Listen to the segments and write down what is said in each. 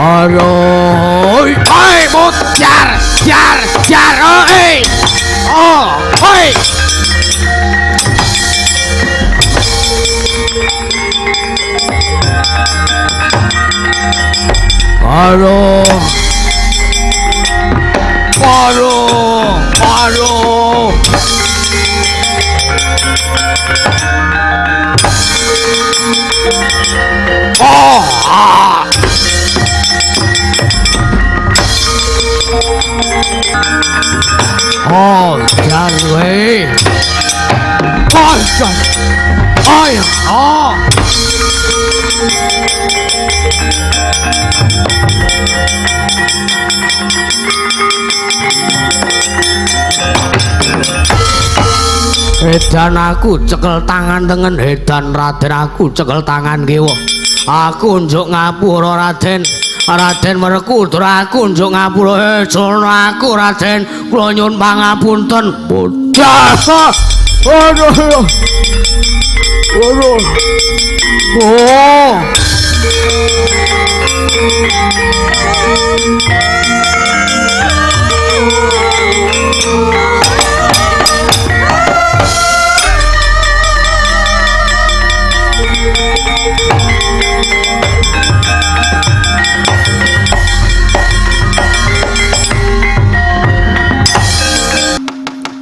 Oi, oi, mut jar, oi. Oh, oi. Paro. Oh, ah. Oh, Jarwe. Oh, Jar. Ay, oh. Edan aku cekel tangan dengan edan Raden, aku cekel tangan kiwa. Aku njuk ngapura Raden. Raden Werkudara, aku njuk ngapura. Jono aku Raden, kula nyuwun pangapunten. Bocah. Aduh. Oh.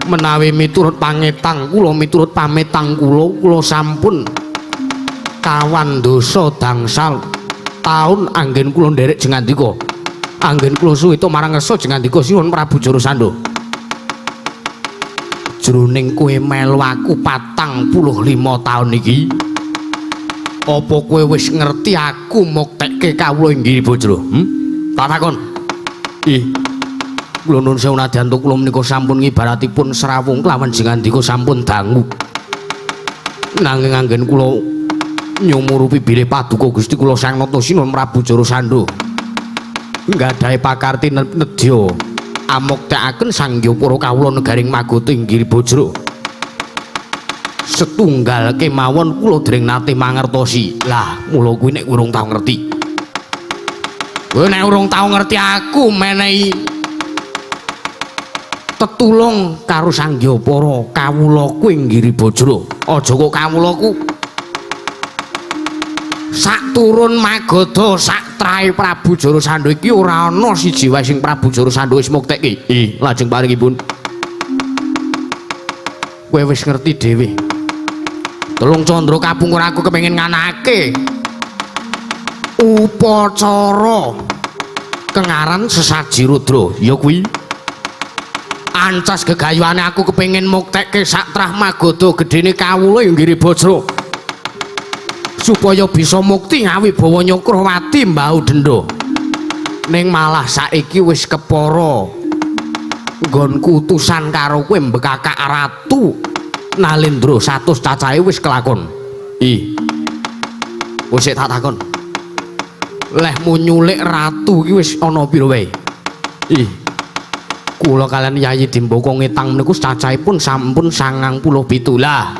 Menawi miturut pangetang kula, miturut pametang kula sampun kawan dosa dangsal taun anggen kula nderek jengandika, anggen kula suwita marang ngersa jengandika sinuwun Prabu Jarasandha. Jroning kowe melu aku 45 taun iki, apa kowe wis ngerti aku muktekke kawula inggih Bajra? Tak takon. Kula nuwun sewu nadyan kula menika sampun ngibaratipun serawung kelawan jengandika sampun dangu. Nanging anggen kula nyumurupi bilih paduka Gusti kula Sang Nata Sinuwun Prabu Jarasandha nggadahi pakarti nedya amuktekaken sangya para kawula negaring Magata inggih Bajra. Setunggal kemawon kula dereng nate mangertosi. Lah, mula kuwi nek urung tau ngerti. Kowe nek urung tau ngerti aku menehi tetulung karo sangya para kawulaku inggih Bajra. Aja kok kawulaku sak turun Magata sak trahe Prabu Jarasandha iki ora ana siji wae sing Prabu Jarasandha wis muktekke. Lajeng paringipun kowe wis ngerti dhewe. Tulung Candra Kapungkur aku kepengin nganakake upacara kengaran sesaji rudra. Ya kuwi ancas gegayuhane aku kepengin muktekke sak trah Magata gedene kawula inggih Bajra supaya bisa mukti ngawibawa Nyakrawati mbau denda. Ning malah saiki wis kepara nggonku utusan karo kowe mbekakak Ratu Nalendra 100 cacahe wis kelakon. Wis tak takon. Lehmu nyulik ratu iki wis ana pira wae? Kula kalian Yayi Dimbaka Ngetang menika cacahipun sampun 97. Lah.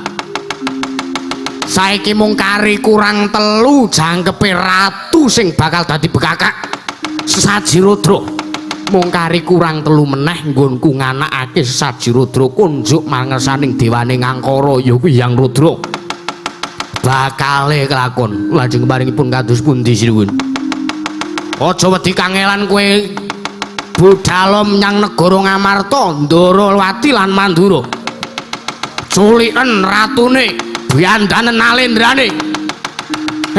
Saiki mung kari kurang 3 jangkepe ratu sing bakal dadi bekakak sesaji rudra. Mung kari kurang 3 meneh nggonku nganakake sesaji rudra kunjuk mangersaning dewane Ngangkara ya kuwi Hyang Rudra. Bakale kelakon. Lajeng paringipun kados pundi sinuwun? Aja wedi kangelan kowe budhal menyang negara Ngamarta, Ndarawati lan Mandura. Culiken ratune, biandanen Nalendrane.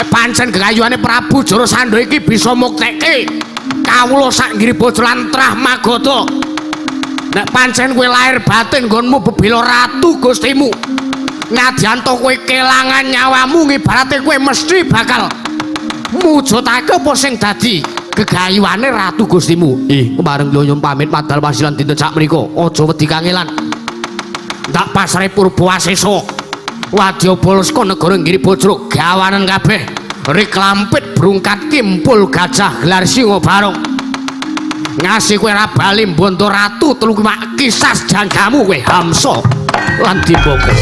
Pancen gegayuhane Prabu Jarasandha iki bisa muktekke kawula sak nggih Bajra lan trah Magata. Nek pancen kowe lahir batin nggonmu bebila ratu Gustimu, nadyan to kowe kelangan nyawamu ngibarate kowe mesti bakal mujudake apa sing dadi gegayuhane ratu Gustimu. Kemareng kula nyuwun pamit padahal pasilan dinten sak menika. Aja wedi kangelan. Ndak pasare Purbawasesa. Wadya Balaska negara inggih Bajra gawanen kabeh. Riklampit brungkat kimpul gajah gelar singa barong. Ngasih kowe ra bali mbondo ratu telu kisas janggamu kowe Hamsa lan Dimbaka.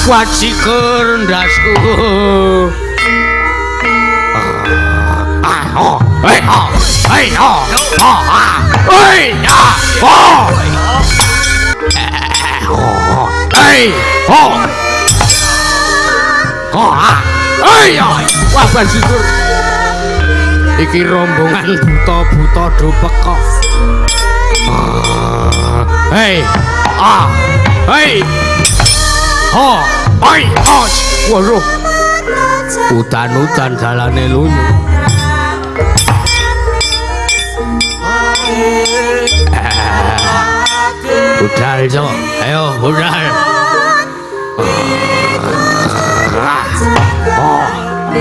wajikur ndasku wah wajikur iki rombongan buta-buta do peko hei waduh udan-udan dalane lunyu budal jo ayo budal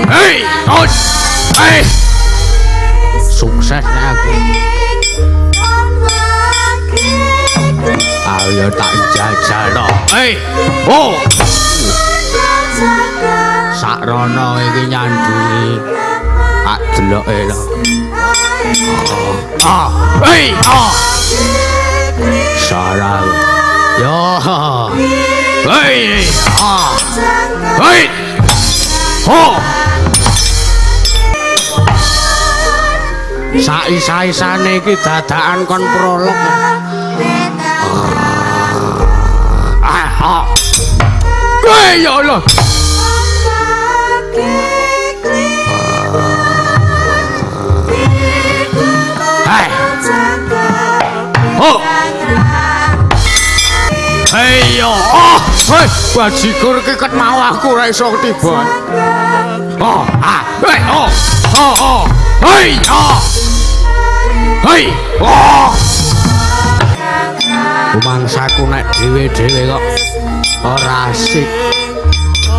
hei suksesnya aku ayo tak jajal no sakrono iki nyandungi tak deloke lho sarang yo saisa-isane iki dadakan kon prolog ya Allah ayo bajikur ki ket mau aku ora iso tiba mangsaku nek dhewe-dhewe kok ora asik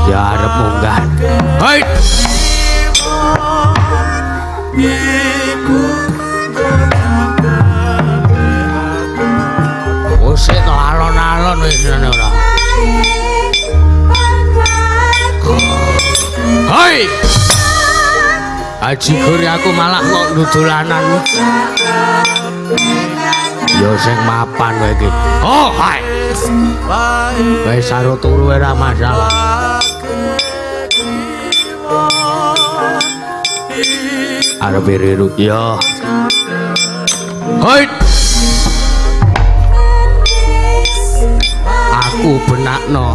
ya arep munggah sik to alon-alon wis ngene ora ajigur aku malah kok ndudulanan yo sing mapan kowe iki wis saro turu ora masalah arep riru yo aku benakno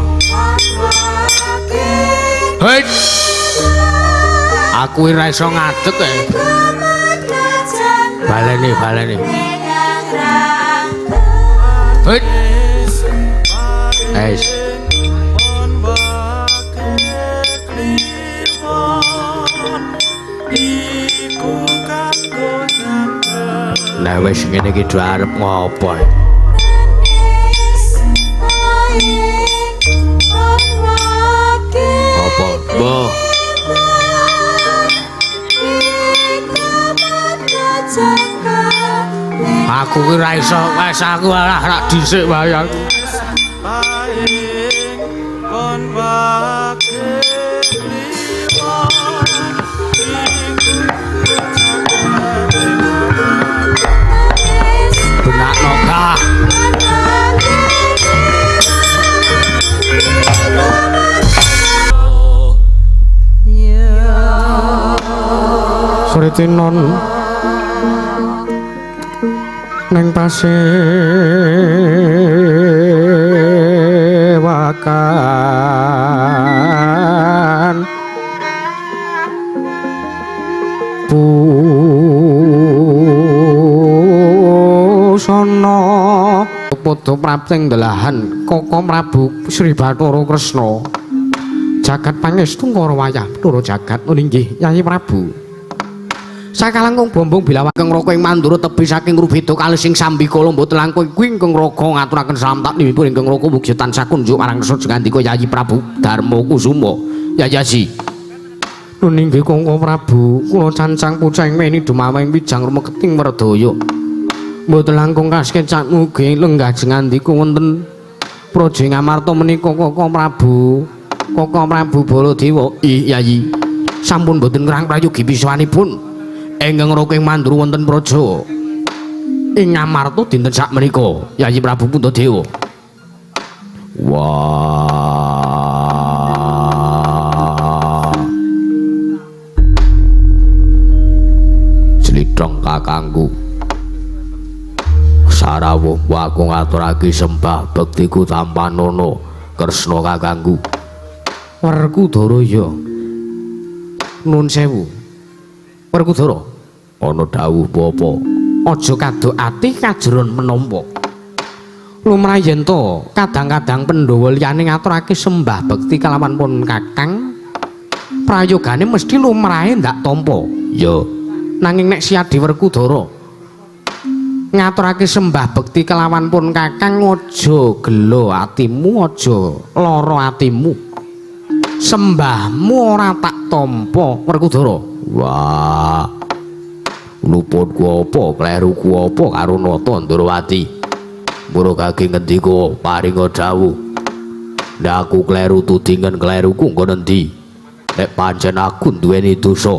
aku ora iso ngadeg baleni nah wis ngene iki do arep ngopo apa boh aku ki ora iso wis aku ora dhisik bayang benakno kah sore tinon neng pasewakan busana padha prapting delahan Koko Prabu Sri Bathara Kresna jagat pangestu karo wayah Ndara jagat nggih Yayi Prabu sakalangkung bombong bilawak kang raka ing mandura tebih saking rubeda kalih sing sambikala mboten langkung kuwi ingkang raka ngaturaken salam taklimipun ingkang raka mugi tansah kunjuk marang sejengandika Yayi Prabu Darma Kusuma Yayaji nuning nggih Koko Prabu kula cancang pucang meni dumawing wijang rumeketing Werdaya mboten langkung kaskecak mugi lenggah jengandika wonten praja Ngamarta menika Koko Prabu Baladewa Yayi sampun mboten ngrang prayogi biswanipun ingkang raka ing mandura wonten praja ing Ngamarta dinten sakmenika Yayi Prabu Puntadewa wah Aku ngaturake sembah bektiku Tampanono Kresna kakangku. Werkudara ya. Nuwun sewu. Werkudara, ana dawuh apa? Aja kaduk ati kajeron menapa. Lumrah yen to kadang-kadang Pandhawa liyane ngaturake sembah bekti kalawan pun Kakang, prayogane mesti lumrahe ndak tampa. Ya, nanging nek Siadi Werkudara ngaturake sembah bekti kelawan pun Kakang, aja gelo atimu, aja lara atimu. Sembahmu ora tak tampa, Werkudara. Wah. Luputku apa, kleruku apa karo Nata Ndrawati. Mula kaki ngendika paringa dawuh. Nek aku kleru tudingan kleruku engko endi? Nek pancen aku duweni dosa.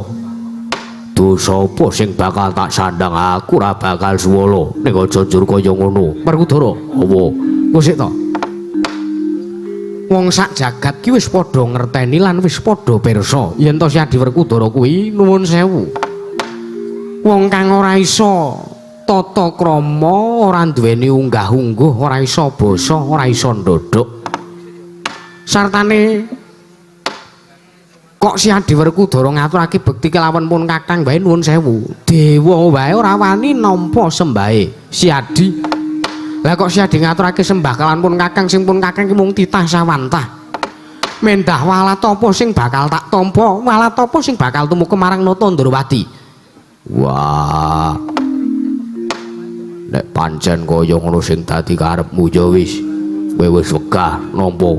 Dosa apa sing bakal tak sandang aku ora bakal suwala. Nek aja njur kaya ngono. Werkudara, apa? Kusik to. Wong sak jagat ki wis padha ngerteni lan wis padha pirsa yen to Siadi Werkudara kuwi nuwun sewu. Wong kang ora iso tata krama, ora duweni unggah-ungguh, ora iso basa, ora iso ndodhok. Sartane kok Siadi Werkudara ngaturake bekti kelawan pun Kakang wae nuwun sewu. Dewa wae ora wani nampa sembahe Siadi. Lah kok Siadi ngaturake sembah kelawan pun Kakang, sing pun Kakang ki mung titah sawantah. Mendah walat apa sing bakal tak tampa, walat apa sing bakal tumuku marang Nata Ndrawati. Wah. Nek pancen kaya ngono sing dadi karepmu ya wis. Kowe wis wegah nampa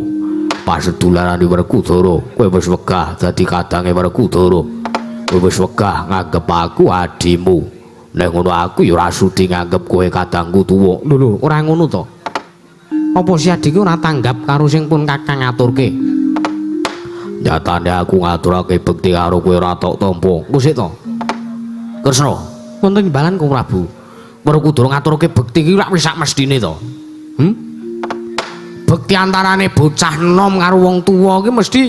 pasedulurane Werkudara, kowe wis wegah dadi kadange Werkudara. Kowe wis wegah nganggep aku adimu. Nek ngono aku ya ora sudi nganggep kowe kadangku tuwa. Lho, ora ngono to. Apa Siadi ki ora tanggap karo sing pun Kakang ngaturke? Nyatane aku ngaturake bekti karo kowe ora tok tampa. Kusik to. Kresna, wonten imbalan Kang Prabu. Werkudara ngaturke bekti ki ora wis sak mestine to. Bekti antarane bocah enom karo wong tuwa ki mesti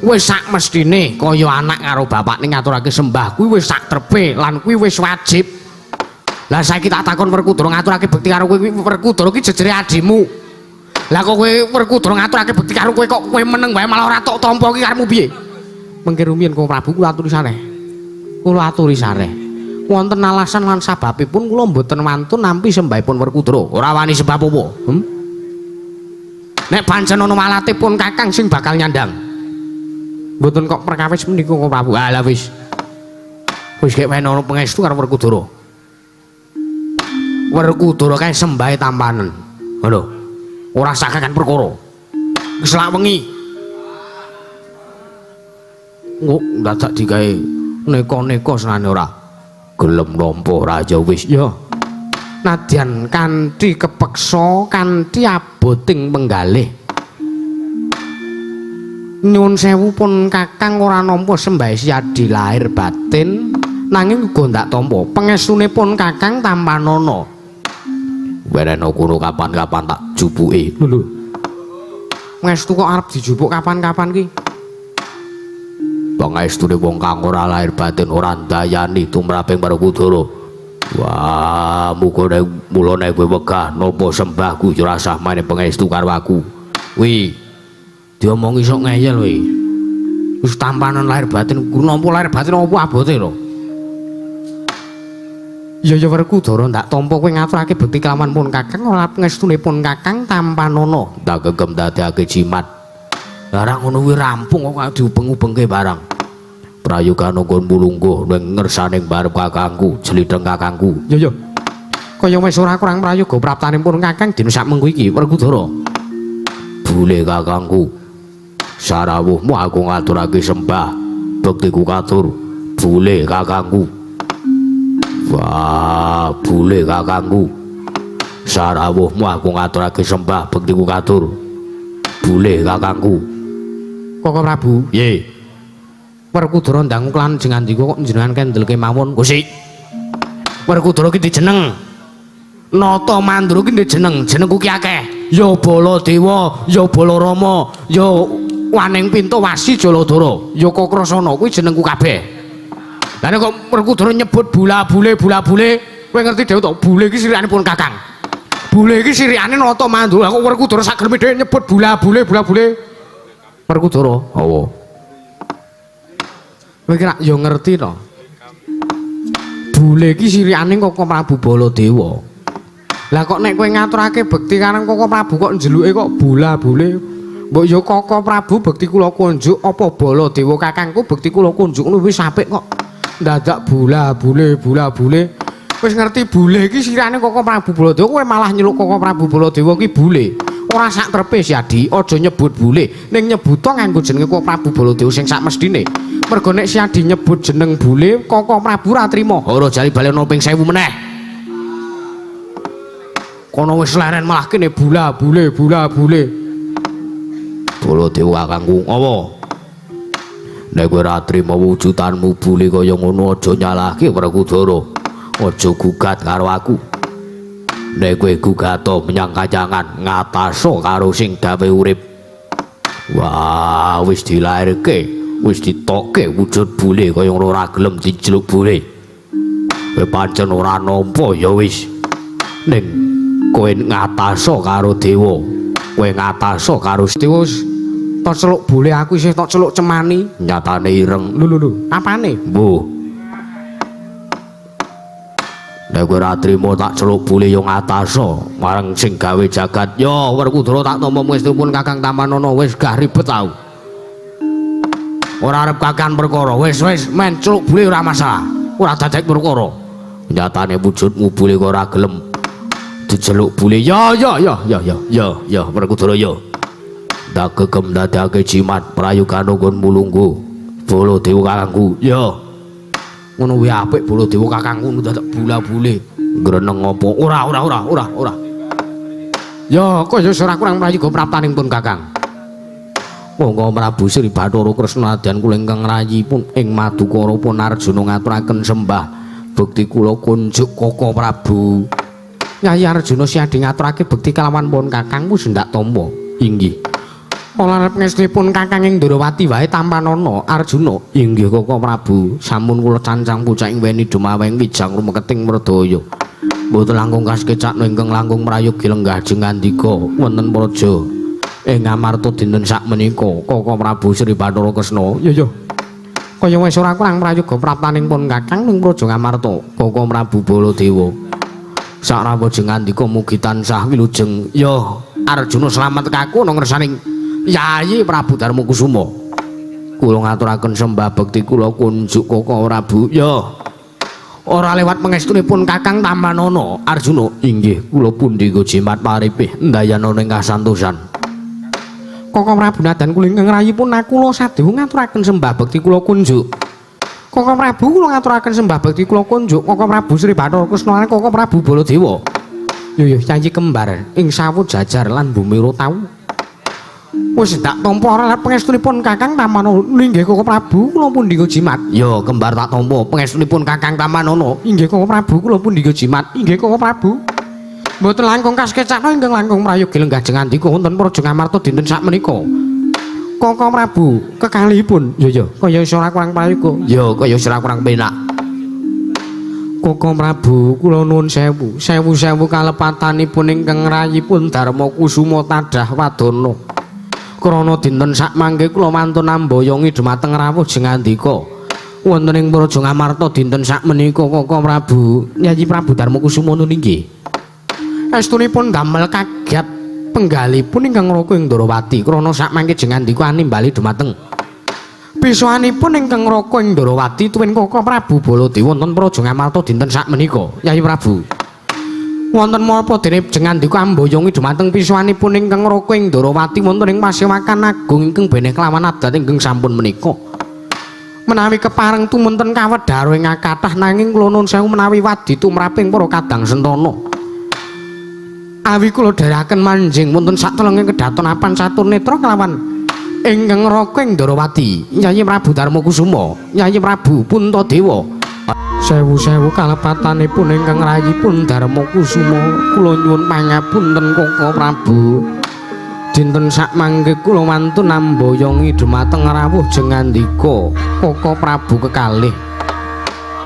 wis sak mestine kaya anak karo bapak ning ngaturake sembah kuwi wis sak trepe lan kuwi wis wajib. Lah saiki tak takon Werkudara ngaturake bekti karo kowe kuwi Werkudara ki jejere adimu. Lah kok kowe Werkudara ngaturake bekti karo kowe kok kowe meneng wae malah ora tok tampa ki karepmu piye? Mengke rumiyin Kang Prabu kula aturi sareh. Kula aturi sareh. Wonten alasan lan sababipun kula mboten wantun nampi sembahipun Werkudara. Ora wani sebab apa? Nek pancen ana malatipun Kakang sing bakal nyandang. Mboten kok perkawis menika Kang Prabu. Alah wis. Wis gek wae ana pangestu karo Werkudara. Werkudara kae sembahe tampanen. Ngono. Ora sakakan perkara. Wis lak wengi. Nguk dadak digawe neka-neka senane ora gelem nampa raja wis ya. Nadyan kanthi kepeksa, kanthi aboting penggalih. Nyuwun sewu pun Kakang ora nampa sembah Siadi lahir batin, nanging uga ndak tampa pangestune pun Kakang Tampanono. Werena kono kapan-kapan tak jupuke. Lho. Pangestu kok arep dijupuk kapan-kapan ki? Pangestune wong kang ora lahir batin ora ndayani tumraping Werkudara. Wah, muga mulane kowe wegah napa sembahku ya ora sah meneh pangestu karo aku. Wi, diomongi sok ngeyel kowe. Wis tampanan lahir batin, napa lahir batin apa abote lho. Ya Werkudara ndak tampa kowe ngaturake bekti kelawan pun Kakang ora pangestune pun Kakang Tampanono. Tak gegem dadekake jimat. Barang ngono kuwi rampung kok diubeng-ubengke barang. Prayogan nggon mulungguh ning ngersaning barep kakangku, jlitheng kakangku. Ya. Kaya wis ora kurang prayoga praptane pun Kakang dina sak mengko iki, Werkudara. Bule kakangku. Sarawuhmu aku ngaturake sembah, bektiku katur. Bule kakangku. Wah, bule kakangku. Sarawuhmu aku ngaturake sembah, bektiku katur. Bule kakangku. Koko Prabu, ye. Werkudara ndang klan jenengan ndika kok jenengan kendelke mawon. Gusti. Werkudara ki dijeneng. Nata Mandura ki dijeneng, jenengku ki akeh. Ya Baladewa, ya Balarama, ya Waning Pintawasi Jaladara, ya Kakrasana kuwi jenengku kabeh. Lah nek kok Werkudara nyebut bula-bule, kowe ngerti dhewe to, bule ki sirikanipun Kakang. Bule iki sirikane nata mandul aku Werkudara sak geleme dhewe nyebut bula-bule. Werkudara, hawa. Kowe iki rak yo ngerti to. Bule iki sirikane Koko Prabu Baladewa. Lah kok nek kowe ngaturake bekti karang Koko Prabu kok njeluke kok bula-bule. Mbok yo Koko Prabu bekti kula kunjuk apa Baladewa kakangku bekti kula kunjuk ngono wis apik kok. Dadak bula-bule. Wis ngerti bule iki sirane Koko Prabu Baladewa kowe malah nyeluk Koko Prabu Baladewa ki bule. Ora sak trepe Siadi, aja nyebut bule, ning nyebuta nganggo jenenge Koko Prabu Baladewa sing sak mestine. Mergo nek Siadi nyebut jeneng bule, Koko Prabu ra trima. Ora jali bali ana ping 1000 meneh. Kono wis leren malah kene bula-bule. Baladewa kakangku, apa? Nek kowe ra trima wujudanmu bule kaya ngono aja nyalahke Werkudara. Aja gugat karo aku. Nek kowe gugato menyang kajangan ngataso karo sing gawe urip. Wah, wis dilairke, wis ditokke wujud bule kaya ngono ora gelem dijeluk bule. Kowe pancen ora nampa ya wis. Ning kowe ngataso karo dewa. Kowe ngataso karo dewa. Tok celuk bule aku isih tok celuk cemani. Nyatane ireng. Lho, apane? Mbuh. Nek kowe ora trima tak celuk bule yo ngataso marang sing gawe jagat. Yo Werkudara tak tampa mestipun Kakang Tamanana wis gah ribet tau. Ora arep kakan perkara. Wis men celuk bule ora masalah. Ora dadek perkara. Nyatane wujudmu bule kok ora gelem diceluk bule. Yo Werkudara yo. Dak gegem dadake jimat prayogane nggon mulunggu. Baladewa kakangku. Yo. Ngono wae apik Baladewa kakangku dadak bula-bule. Greneng apa? Ora. Ya, kaya ora kurang prayoga praptanipun Kakang. Monggo Prabu Sri Bathara Kresna dan kula ingkang rayipun ing Madukara pun Arjuna ngaturaken sembah bekti kula kunjuk Koko Prabu. Nyai Arjuna Siadi ngaturake bekti kalawan pun Kakang wis ndak tampa. Inggih. Kula arep ngestunipun Kakang ing Ndrawati wae Tampanana Arjuna. Inggih Koko Prabu, sampun kula cancang pucaking weni dumaweng wijang rumeketing mredaya. Mboten langkung kaskecakna ingkang langkung mrayogi lenggah jeng ngandika wonten praja ing Ngamarta dinten sakmenika Koko Prabu Sri Bathara Kresna. Ya. Kaya wis ora kurang prayoga praptanipun Kakang ing praja Ngamarta Koko Prabu Baladewa. Sak rawuh jeng ngandika mugi tansah wilujeng. Ya Arjuna slamet kaku ana ngersaning Yayi Prabu Darmakusuma. Kula ngaturaken sembah bekti kula kunjuk Koko Prabu. Ya. Ora lewat pangestunipun Kakang Tamanana Arjuna. Inggih, kula pundika jimat paripih ndayana ing kasantosan. Koko Prabu nadan kula ingkang rayipun kula sadewa ngaturaken sembah bekti kula kunjuk. Koko Prabu kula ngaturaken sembah bekti kula kunjuk Koko Prabu Sri Bathara Kresna Koko Prabu Baladewa. Yo janji kembar ing sawu jajar lan bumira tau. Wis tak tampa ora lewat pangestunipun Kakang Tamanana. Inggih Koko Prabu kula pundika jimat. Yo kembar tak tampa pangestunipun Kakang Tamanana. Inggih Koko Prabu kula pundika jimat. Inggih Koko Prabu. Mboten langkung kaskecakna ingkang langkung mrayogi lenggah jeng ngandika wonten praja Ngamarta dinten sakmenika. Koko Prabu kekalihipun. Ya kaya ora kurang prayoga. Ya kaya ora kurang penak. Koko Prabu kula nuwun sewu kalepatanipun ingkang rayipun Darmakusuma tadah wadana. Krana dinten sakmangke kula mantun nambayongi dhumateng rawuh jeng ngandika wonten ing praja Ngamarta dinten sakmenika Koko Prabu Yayi Prabu Darmakusuma nggih. Estunipun damel kagiat penggalipun ingkang raka ing Ndrawati krana sakmangke jeng ngandika animbali dhumateng bisoanipun ingkang raka ing Ndrawati tuwin Koko Prabu Baladewa wonten praja Ngamarta dinten sakmenika. Yayi Prabu wonten menapa dene jeng ngandika ambayongi dhumateng pisoanipun ingkang raka ing Ndrawati wonten ing Pasewakan Agung ingkang beneh kelawan adat ingkang sampun menika. Menawi kepareng tumunten kawedharo ing kathah nanging kula nuwun sewu menawi wadi tumraping para kadang sentana. Awi kula dherekaken manjing wonten satelenging kedaton apan catur netra kelawan ingkang raka ing Ndrawati. Yayi Prabu Darmakusuma, Yayi Prabu Puntadewa. Sewu kalepatanipun ingkang rayipun Darmakusuma kula nyuwun pangapunten Koko Prabu. Dinten sakmangke kula mantun nambayongi dhumateng rawuh jeng ngandika Koko Prabu kekalih.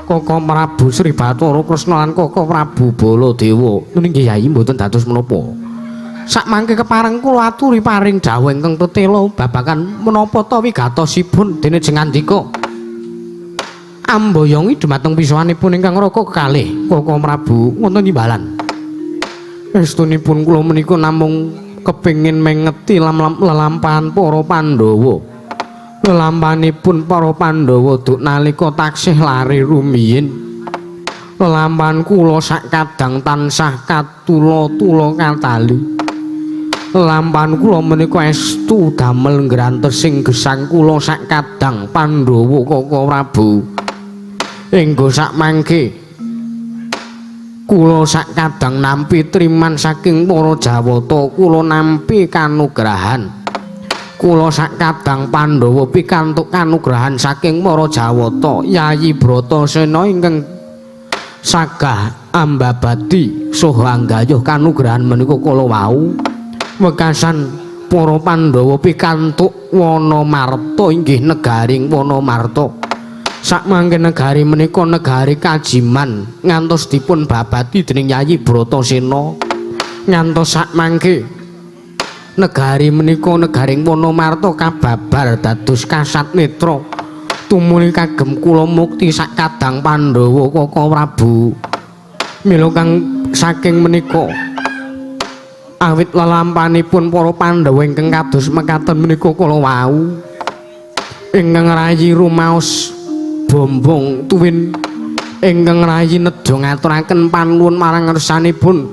Koko Prabu Sri Bathara Kresna lan Koko Prabu Baladewa nggih Yayi mboten dados menapa. Sakmangke kepareng kula aturi paring dawuh ingkang tetela babagan menapa ta wigatosipun dene jengandika. Amboyongi dumateng pisuwanipun ingkang raka kekalih Koko Prabu wonten timbalan. Estunipun kula menika namung kepingin mengeti lelampahan para Pandhawa. Lelampanipun para Pandhawa duk nalika taksih lari rumiyin. Lelampan kula sak kadang tansah katula-tula katali. Lelampan kula menika estu damel ngrantesing gesang kula sak kadang Pandhawa Koko Prabu. Enggo sak mangke kula sak kadang nampi triman saking para Jawata, kula nampi kanugrahan. Kula sak kadang Pandhawa pikantuk kanugrahan saking para Jawata. Yayi Bratasena ingkang sagah ambabadi saha anggayuh kanugrahan menika kala wau wekasan para Pandhawa pikantuk Wanamarta inggih negaring Wanamarta. Sakmangke negari menika negari kajiman ngantos dipun babadi dening Yayi Bratasena. Ngantos sakmangke negari menika negaring Wanamarta kababar dados kasat netra tumuli kagem kula mukti sak kadang Pandhawa Koko Prabu. Mila kang saking menika awit lelampanipun para Pandhawa ingkang kados mekaten menika kala wau ingkang rayi rumaos bombong tuwin ingkang rayi nedya ngaturaken panuwun marang ngersanipun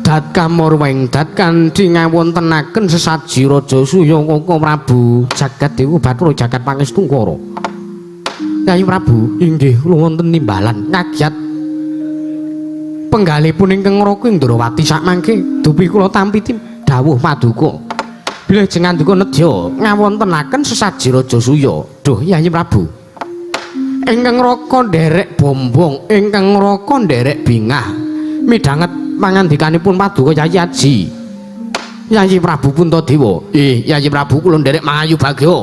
dat kamorweng dat kanthi ngawontenaken sesaji Raja Suya Koko Prabu jagat dewa Bathara jagat pangestungkara. Yayi Prabu inggih kula wonten timbalan kagiat penggalipun ingkang ngraka Indrawati sakmangke dupi kula tampi dawuh paduka bilih jengandika nedya ngawontenaken sesaji Raja Suya. Duh Yayi Prabu ingkang ngraka nderek bombong ingkang ngraka nderek bingah midhanget pangandikanipun paduka Yayi Aji. Yayi Prabu Puntadewa, Yayi Prabu kula nderek mangayu bagya.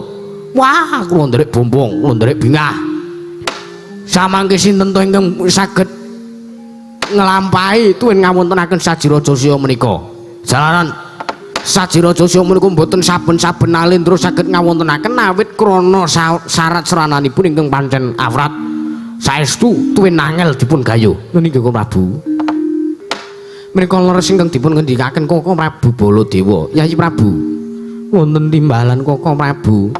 Wah, kula nderek bombong, kula nderek bingah. Samangke sinten to ingkang saged nglampahi tuwin ngawontenaken saji Raja Siya menika. Jalaran saji Raja Siya menika mboten saben-saben alendra saged ngawontenaken awit krana syarat serananipun ingkang pancen awrat. Saestu tuwin angel dipun gayuh. Nggih Koko Prabu. Menika leres ingkang dipun ngendikaken Koko Prabu Baladewa. Yayi Prabu wonten timbalan Koko Prabu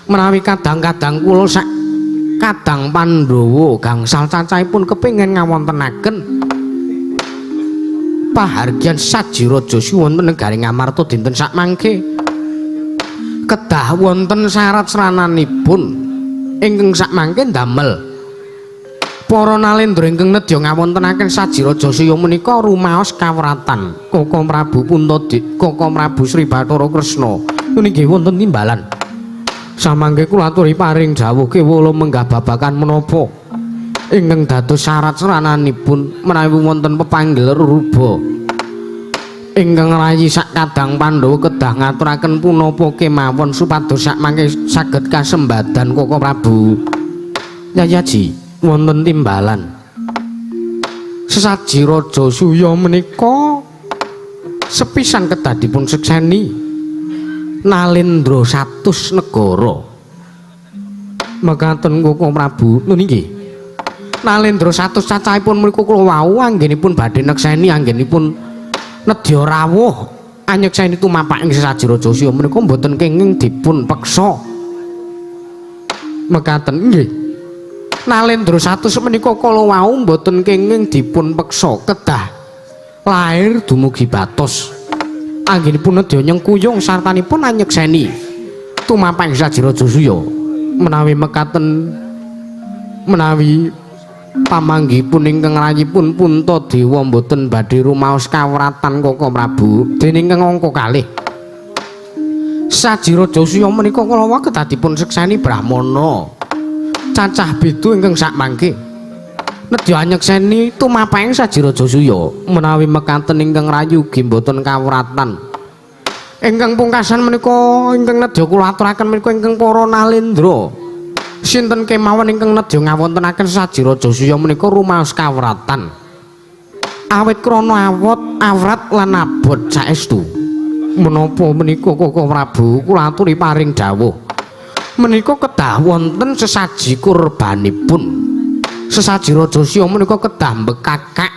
menawi kadang-kadang kula sak kadang Pandhawa gangsal cacahipun kepengin ngawontenaken pahargyan saji Raja Siya wonten negaring Ngamarta dinten sakmangke kedah wonten syarat srananipun ingkang sakmangke ndamel para nalendra ingkang nedya ngawontenaken saji Raja Siya menika rumaos kawratan Koko Prabu Puntadewa, Koko Prabu Sri Bathara Kresna nggih wonten timbalan. Samangke kula aturi paring dawuh kewala menggah babagan menapa ingkang dados syarat serananipun menawi wonten pepanggil ruruba ingkang rayi sak kadang Pandhawa kedah ngaturaken punapa kemawon supados sakmangke saged kasembadan Koko Prabu. Yayi Aji wonten timbalan sesaji Raja Suya menika sepisan kedah dipun sekseni nalendra 100 negara. Mekaten Koko Prabu nggih. Nalendra 100 cacahipun menika kula wau anggenipun badhe nekseni anggenipun nedya rawuh anyekseni tumapak ing sesaji Raja Siya menika mboten kenging dipun peksa. Mekaten nggih. Nalendra 100 menika kala wau mboten kenging dipun peksa kedah lair dumugi batos. Anggenipun nedya nyengkuyung sartanipun anyekseni tumapak saji Raja Suya menawi mekaten menawi pamanggihipun ingkang rayipun Puntadewa mboten badhe rumaos kawratan Koko Prabu dening ingkang angka kalih saji Raja Siya menika kala wau kedah dipun sekseni Brahmana cacah beda ingkang sakmangke nedya anyekseni tumapaking saji Raja Suya menawi mekaten ingkang rayu ugi mboten kawratan ingkang pungkasan menika ingkang nedya kula aturaken menika ingkang para nalendra Sinten kemawon ingkang nedya ngawontenaken sesaji Raja Suya menika rumaos kawratan. Awit krana awrat lan abot saestu. Menapa menika Koko Prabu kula aturi paring dawuh. Menika kedah wonten sesaji kurbanipun. Sesaji Raja Suya menika kedah mbekakak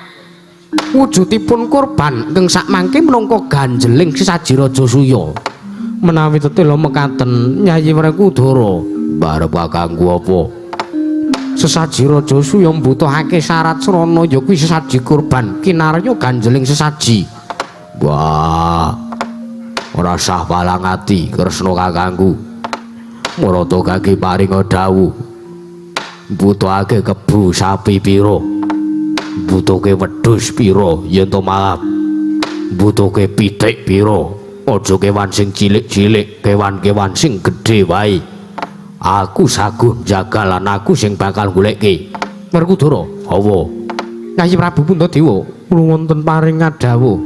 wujudipun kurban ingkang sakmangke minangka ganjeling sesaji Raja Suya. Menawi tetela mekaten Nyai Werkudara barep kanggo apa? Sesaji Raja Suya mbutuhake syarat srana ya kuwi sesaji kurban kinarya ganjeling sesaji. Wah, ora sah palang ati Kresna kakangku. Marata kaki paringa dawuh. Mbutuhake kebu sapi pira? Mbutuhake wedhus pira yen to maaf? Mbutuhake pitik pira? Aja kewan sing cilik-cilik, kewan-kewan sing gedhe wae. Aku saguh jaga lan aku sing bakal goleke. Werkudara, hawa. Nyai Prabu Puntadewa kula wonten paring dawuh.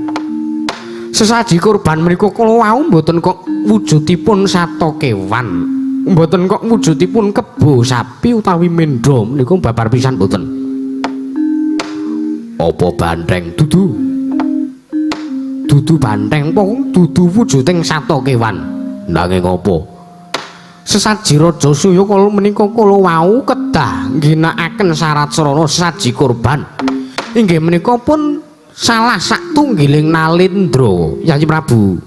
Sesaji kurban menika kula wau mboten kok wujudipun sato kewan. Mboten kok wujudipun kebo sapi utawi mendha menika babar pisan mboten. Apa banteng dudu? Dudu banteng pokok dudu wujuding sato kewan. Nanging apa? Sesaji Raja Suya kala menika kala wau kedah ngginakaken syarat srana sesaji kurban. Inggih menika pun salah satunggiling nalendra Nyai Prabu.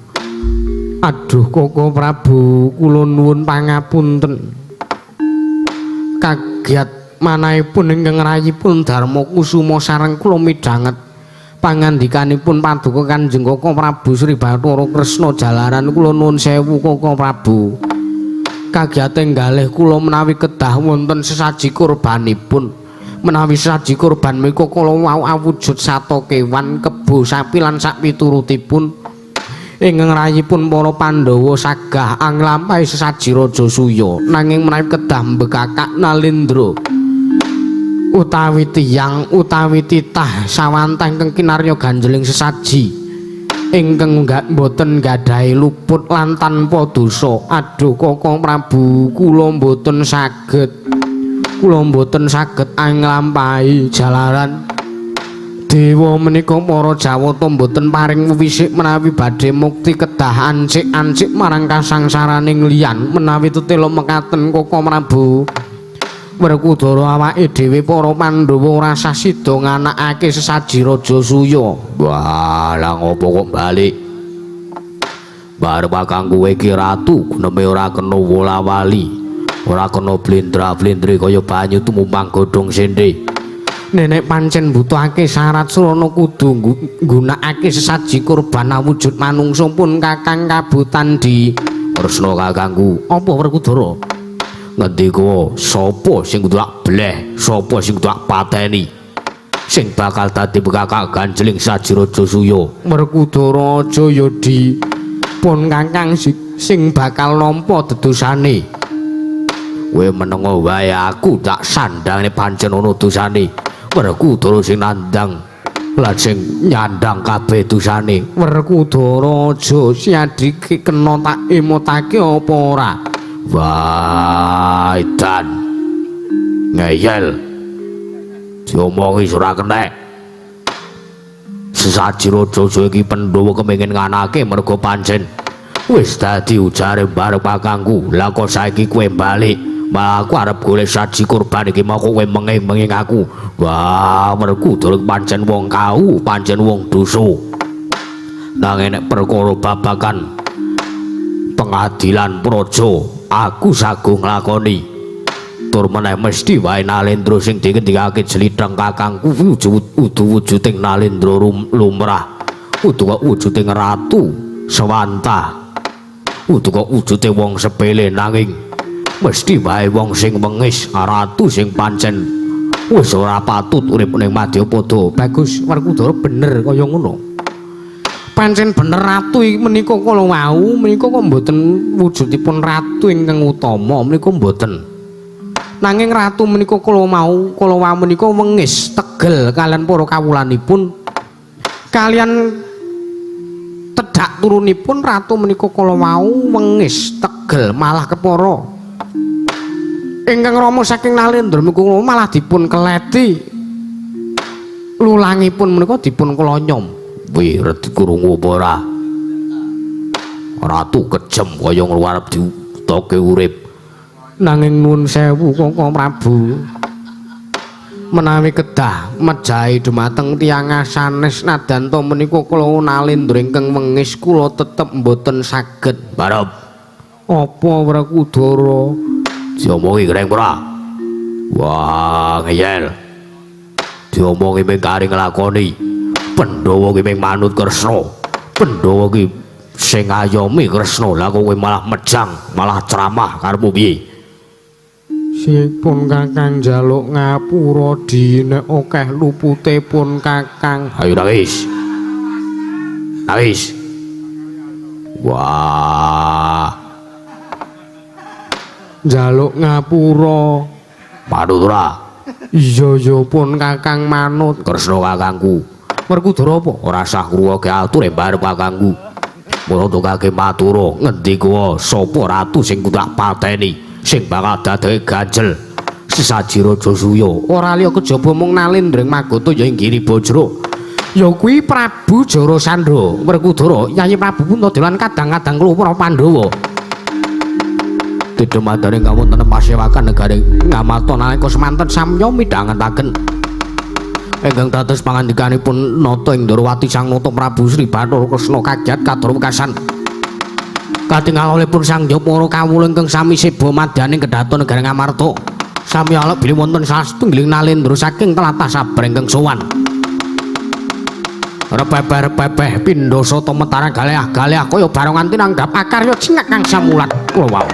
Aduh Koko Prabu kula nuwun pangapunten. Kagiat manahipun ingkang rayipun Darma Kusuma sareng kula midhanget pangandikanipun Paduka Kanjeng Koko Prabu Sri Bathara Kresna jalaran kula nuwun sewu Koko Prabu. Kagiate ngalih kula menawi kedah wonten sesaji kurbanipun. Menawi sesaji kurban menika kala wau awujud sato kewan, kebo sapi lan sak piturutipun. Ingkang rayipun para Pandhawa sagah anglampahi sesaji Raja Suya, nanging menawi kedah mbekakak nalendra utawi tiyang utawi titah sawantah ingkang kinarya ganjeling sesaji ingkang boten gadhahi luput lan tanpa dosa. Aduh Koko Prabu kula boten saged anglampahi jalaran dewa menika para Jawata boten paring wisik menawi badhe mukti kedah ancik-ancik marang kasangsaraning liyan. Menawi tetela mekaten Koko Prabu Werkudara awake dhewe para Pandhawa ora sah sida nganakake sesaji Raja Suya. Wah, lah ngopo kok balik? Barep kakangku iki ratu guneme ora kena wola-wali, ora kena blendra-blendre kaya banyu tumumpang godhong sendhe. Nenek pancen mbutuhake syarat srana kudu nggunakake sesaji kurban awujud manungsa pun kakang kabutan di Kresna kakangku. Apa Werkudara? Ngendika sapa sing kudu bleh, sapa sing kudu pateni sing bakal dadi bekakak ganjeling sesaji Raja Suya. Werkudara aja ya dipun kakang sing bakal nampa dedosane. Kowe menenga wae aku tak sandangne pancen ana dosane. Werkudara sing nandang lan sing nyandang kabeh dosane. Werkudara aja siadike kena tak emotake apa ora? Wah, edan ngeyel diomongi ora kenek. Sesaji Raja Suya iki Pandhawa kepengin nganake merga pancen wis dadi ujare bareng kakangku. Lah kok saiki kowe balik malah aku arep golek saji kurban iki mau kowe menging-menging aku. Wah, Werkudara pancen wong kau, pancen wong dosa. Nanging nek perkara babagan pengadilan praja aku saguh nglakoni. Tur meneh mesti wae nalendra sing dingendikake Jlitheng kakangku udu wujuding nalendra lumrah, udu kok wujuding ratu Swanta, udu kok wujude wong sepele, nanging mesti wae wong sing wengis, ratu sing pancen wis ora patut urip ning Madyapada. Bagus Werkudara bener kaya ngono. Pancen bener ratu iki menika kala wau menika kok mboten wujudipun ratu ingkang utama menika mboten. Nanging ratu menika kala wau menika wengis tegel kalian para kawulanipun. Kalian tedak turunipun ratu menika kala wau wengis tegel malah kepara Ingkang Rama saking Nalendra menika malah dipun keleti. Lulangipun menika dipun kelonyom. Wiret krungu apa ora? Ratu kejem kaya ngluwarep diutoke urip. Nanging nuwun sewu Kaka Prabu. Menawi kedah mejahi dumateng tiyang sanes nadan to menika kula Nalendra ingkang wengis kula tetep mboten saged. Barep. Apa Wrekudara? Diomongi Greng ora? Wah, ngeyel. Diomongi ming kari nglakoni. Pandhawa ki ming manut Kresna. Pandhawa ki sing ngayomi Kresna. Lah kowe malah mejang, malah ceramah karepmu piye? Sipun Kakang njaluk ngapura dine akeh luputipun Kakang. Ayo nangis. Nangis. Wah. Njaluk ngapura. Manut ora? Iya pun Kakang manut. Kresna kakangku. Werkudara apa? Ora sah ngruwake atur bareng kakangku. Mula tukake matura ngendi kuwi sapa ratu sing kutak pateni sing bakal dadake ganjel. Sesaji Raja Suya ora liya kejaba mung Nalendra Magata ya ing Giri Bajra. Ya kuwi Prabu Jarasandha. Werkudara Yayi Prabu Puntadewa lan kadang-kadang kula para Pandhawa. Didumadane kawonten pasewakan negari Ngamarta nalika semanten samya midhangetaken ingkang dados pangandikanipun nata ing Ndarawati Sang Nata Prabu Sri Bathara Kresna kagiat kadur wekasan katingalipun Sang Japara kawula ingkang sami seba madyaning kedhaton negari Ngamarta sami alek bilih wonten salah setunggiling Nalendra saking tlatah Sabar ingkang sowan repeh-repeh pindha sata metara galeah-galeah kaya barongan tinanggap akarya cingak kang samulat kula wau.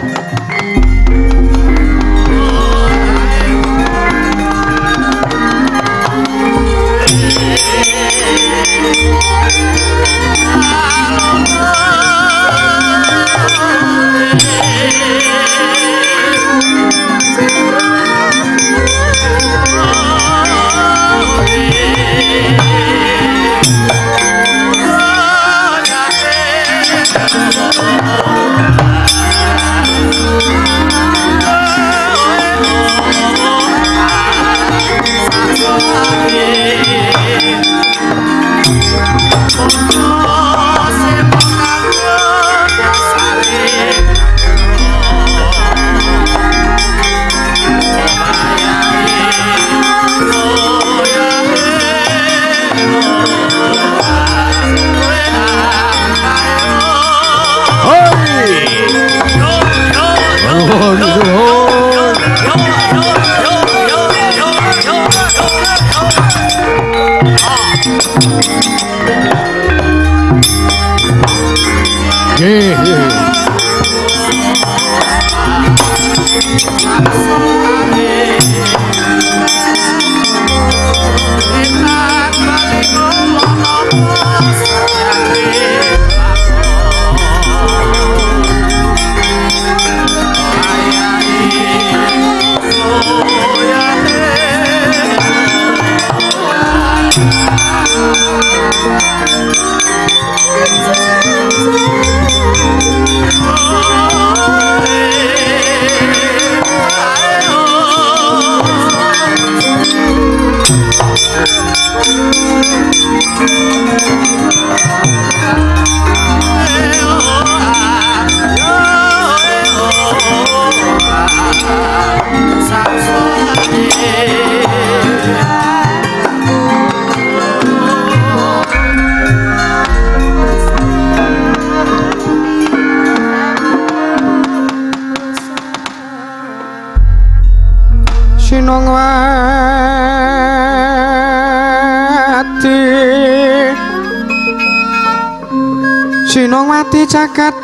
Sinongwati jagat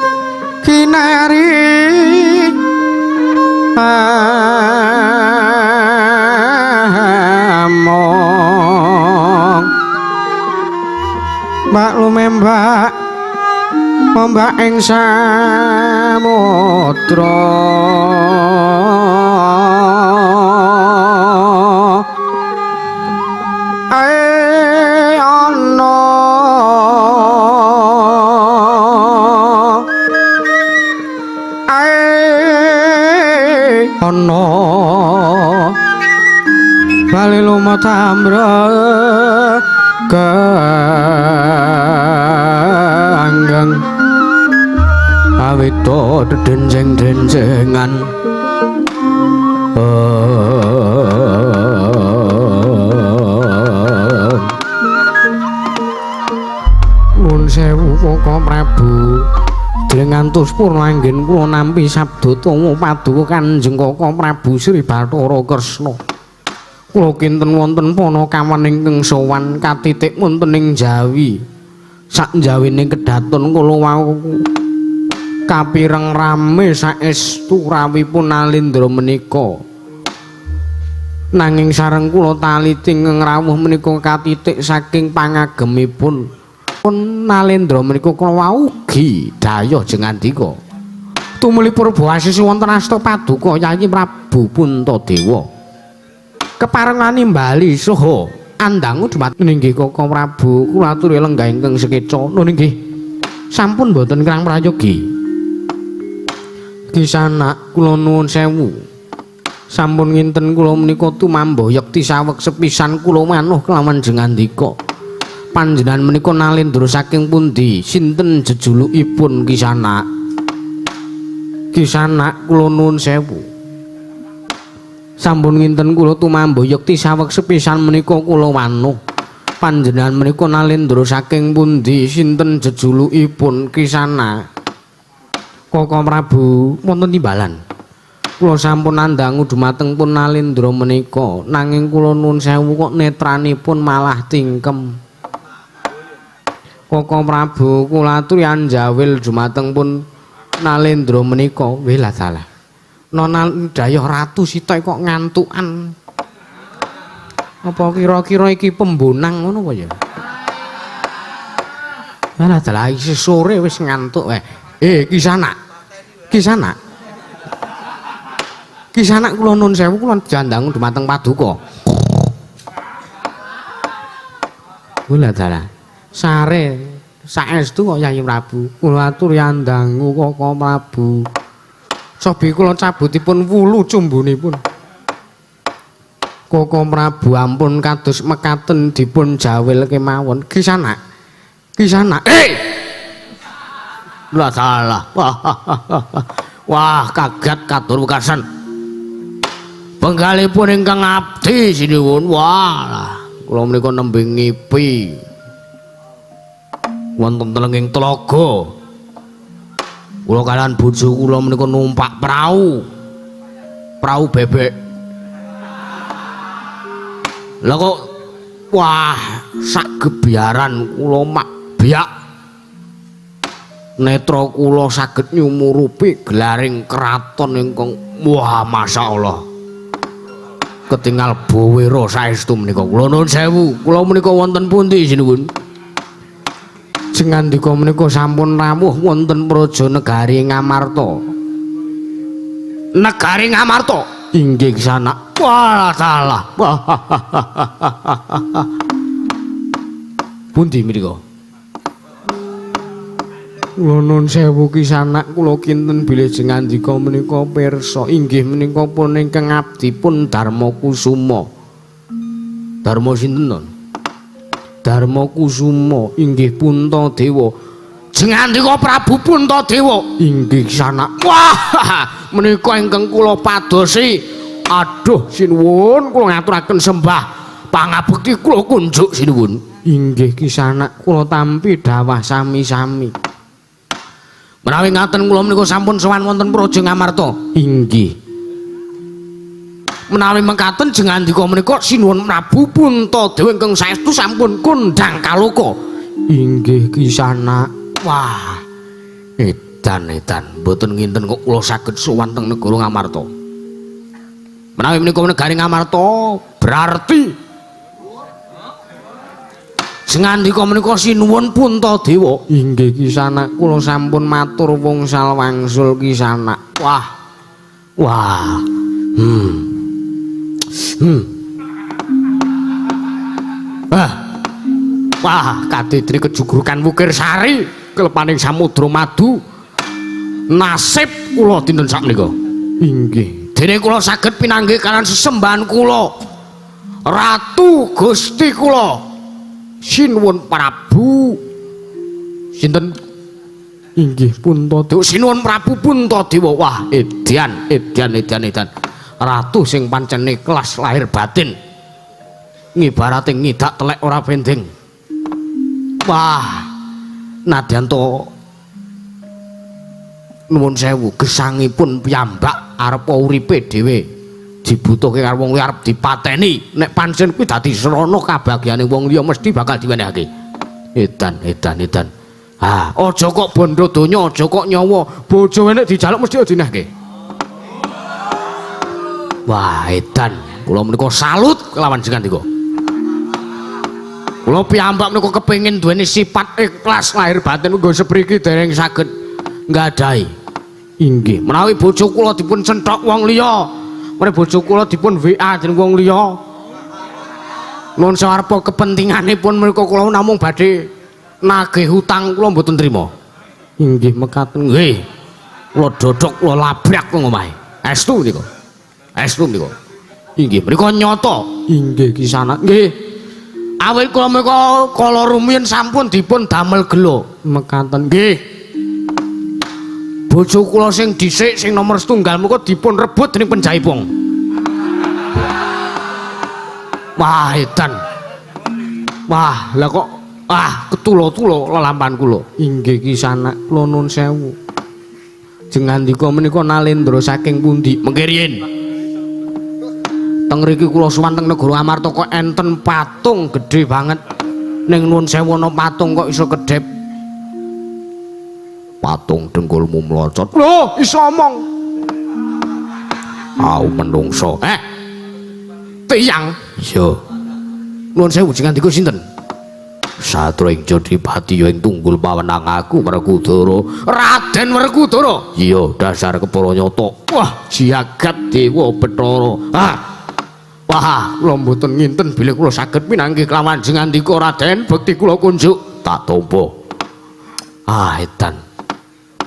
kinari among mbak lumembak ombak ing samudra ana Kresna bali lumatamra kanggang awito denjeng-denjengan Nun sewu Koko Prabu Drengantus purnanggen kula nampi sabda tama paduka Kanjeng Koko Prabu Sri Bathara Kresna. Kula kinten wonten Panakawan ingkang sowan katitik wonten ing Jawi. Sak jawining kedaton kula wau kapireng rame saestu rawipun Nalendra menika. Nanging sareng kula taliting ngrawuh menika katitik saking pangagemipun pun Nalendra menika kula ugi daya jengandika tumuli purba asisi wonten asta paduka Yayi Prabu Puntadewa keparengane bali saha andangu dhumateng inggih Koko Prabu kula aturi lenggah ingkang sekeca nun inggih sampun boten kirang prayogi Kisana kula nuwun sewu sampun nginten kula menika tumambah yekti saweg sepisan kula manuh kelawan jengandika panjenengan menika Nalendra saking pundi sinten jejulukipun Kisana Kisana kula nuwun sewu sampun nginten kula tumambah yekti saweg sepisan menika kula wanuh panjenengan menika Nalendra saking pundi sinten jejulukipun Kisana Koko Prabu wonten timbalan kula sampun nandhangu dhumateng pun Nalendra menika nanging kula nuwun sewu kok netranipun malah tingkem Koko Prabu kula aturi anjawil dhumateng pun Nalendra menika wela salah. Nona Dayah Ratu Sita kok ngantukan. Apa kira-kira iki pembonang ngono apa ya? Wela dalah isih sore wis ngantuk wae. Kisana. Kisana. Kisana kula nuwun sewu kula jandangu dhumateng paduka. Wela dalah. Sare saestu kok Yayi Prabu kula aturi andangu Koko Prabu sobi kula cabutipun wulu cumbunipun Koko Prabu ampun kados mekaten dipun jawil kemawon Kisana Kisana lah salah wah kaget katur wekasan penggalipun ingkang abdi sinuwun wah kula menika nembe ngipi wonten telenging tlaga kula kaliyan bojo kula menika numpak prau bebek lha kok wah sak gebyaran kula mak biak netra kula saged nyumurupi gelaring kraton ingkang wah masyaallah ketingal bowera saestu menika kula nuwun sewu kula menika wonten pundi sinuwun jengandika menika sampun rawuh wonten Praja Negari Ngamarta. Negari Ngamarta. Inggih Kisana. Wah salah. Pundi menika? Kula nuwun sewu Kisana kula kinten bilih jengandika menika pirsa inggih menika pun ingkang abdi pun Darma Kusuma. Darma sinten non? Darma Kusuma inggih Puntadewa jengandika Prabu Puntadewa inggih Kisana wah menika ingkang kula padosi aduh sinuwun kula ngaturaken sembah pangabekti kula kunjuk sinuwun inggih Kisana kula tampi dawah sami-sami menawi ngaten kula menika sampun sowan wonten Praja Ngamarta inggih menawi mengkaten jengandika menika sinuwun Prabu Puntadewa ingkang saestu sampun kondhang kaloka inggih Kisana wah edan mboten nginten kok kula saged sowan teng negara Ngamarta menawi menika negari Ngamarta berarti jengandika menika sinuwun Puntadewa inggih Kisana kula sampun matur wungsal wangsul Kisana wah wah kadidri kejugrukan Wukir Sari kelepaning Samudra Madu nasib kula dinten sakmenika inggih dene kula saged pinanggih kalian sesembahan kula Ratu Gusti kula sinuwun Prabu sinten inggih Puntadewa sinuwun Prabu Puntadewa wah edan ratu sing pancen ikhlas lahir batin ngibarate ngidak telek ora bending wah nadyan to nuwun sewu gesangipun piyambak arep uripe dhewe dibutuhke karo wong liya arep dipateni nek pancen kuwi dadi srana kabagyane wong liya mesti bakal diwenehake edan aja kok bondo donya aja kok nyawa bojo enek dijaluk mesti dinehke wah edan kula menika salut kelawan jenengan kula piyambak menika kepengin duweni sifat ikhlas lahir batin nggo sepriki dereng saged nggadahi inggih menawi bojo kula dipun centhok wong liya menawi bojo kula dipun WA dening wong liya nuwun sawarpa kepentinganipun menika kula namung badhe nagih hutang kula mboten trima inggih mekaten nggih kula dodhok kula labrak wong omahe estu nika inggih menika nyata inggih kisana nggih awit kula menika kala rumiyin sampun dipun damel gelo mekaten nggih bojo kula sing dhisik sing nomor setunggal menika dipun rebut dening penjaipung wah edan wah lah kok ketulo-tulo lelampahan kula inggih kisana kula nuwun sewu jengandika menika nalendra saking pundi mengke riyin teng mriki kula sowan teng negara Amarta kok enten patung gedhe banget ning nuwun sewu ana patung kok iso kedhep patung dengkulmu mlocot lho iso omong menungso tiyang iya nuwun sewu jengandika sinten Satria ing Jodipati ya ing tunggul pawenang aku Werkudara Raden Werkudara iya dasar kepara nyata wah jagat dewa Bathara wah kula mboten nginten bilih kula saged pinanggih kelawan jengandika Raden bekti kula kunjuk tak tampa edan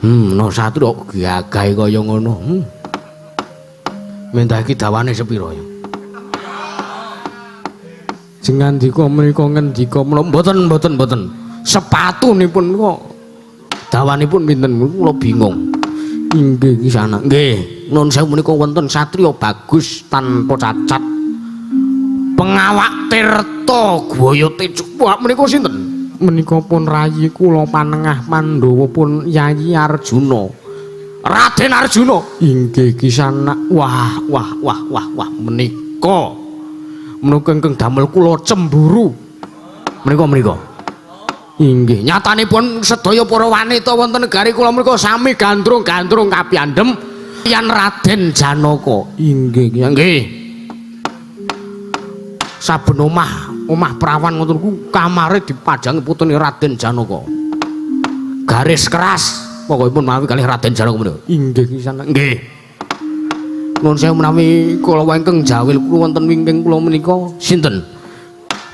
no Satria gagahe kaya ngono mentah iki dawane sepira ya jengandika menika ngendika mboten sepatunipun kok dawanipun pinten kula bingung inggih kisana nggih nuwun sewu menika wonten satriya bagus tanpa cacat pengawak tirta gwaya tejuk menika sinten menika pun rayi kula panengah Pandhawa pun Yayi Arjuna Raden Arjuna inggih kisana wah menika ingkang damel kula cemburu menika inggih nyatanipun sedaya para wanita wonten negari kula menika sami gandrung kapiyandhem yan Raden Janaka inggih saben omah prawan ngoten ku kamare dipajangi putune Raden Janaka garis keras pokokipun mawi kalih Raden Janaka menika inggih kisana nggih nuwun sewu menawi kula wengkeng jawil kula wonten wingking kula menika sinten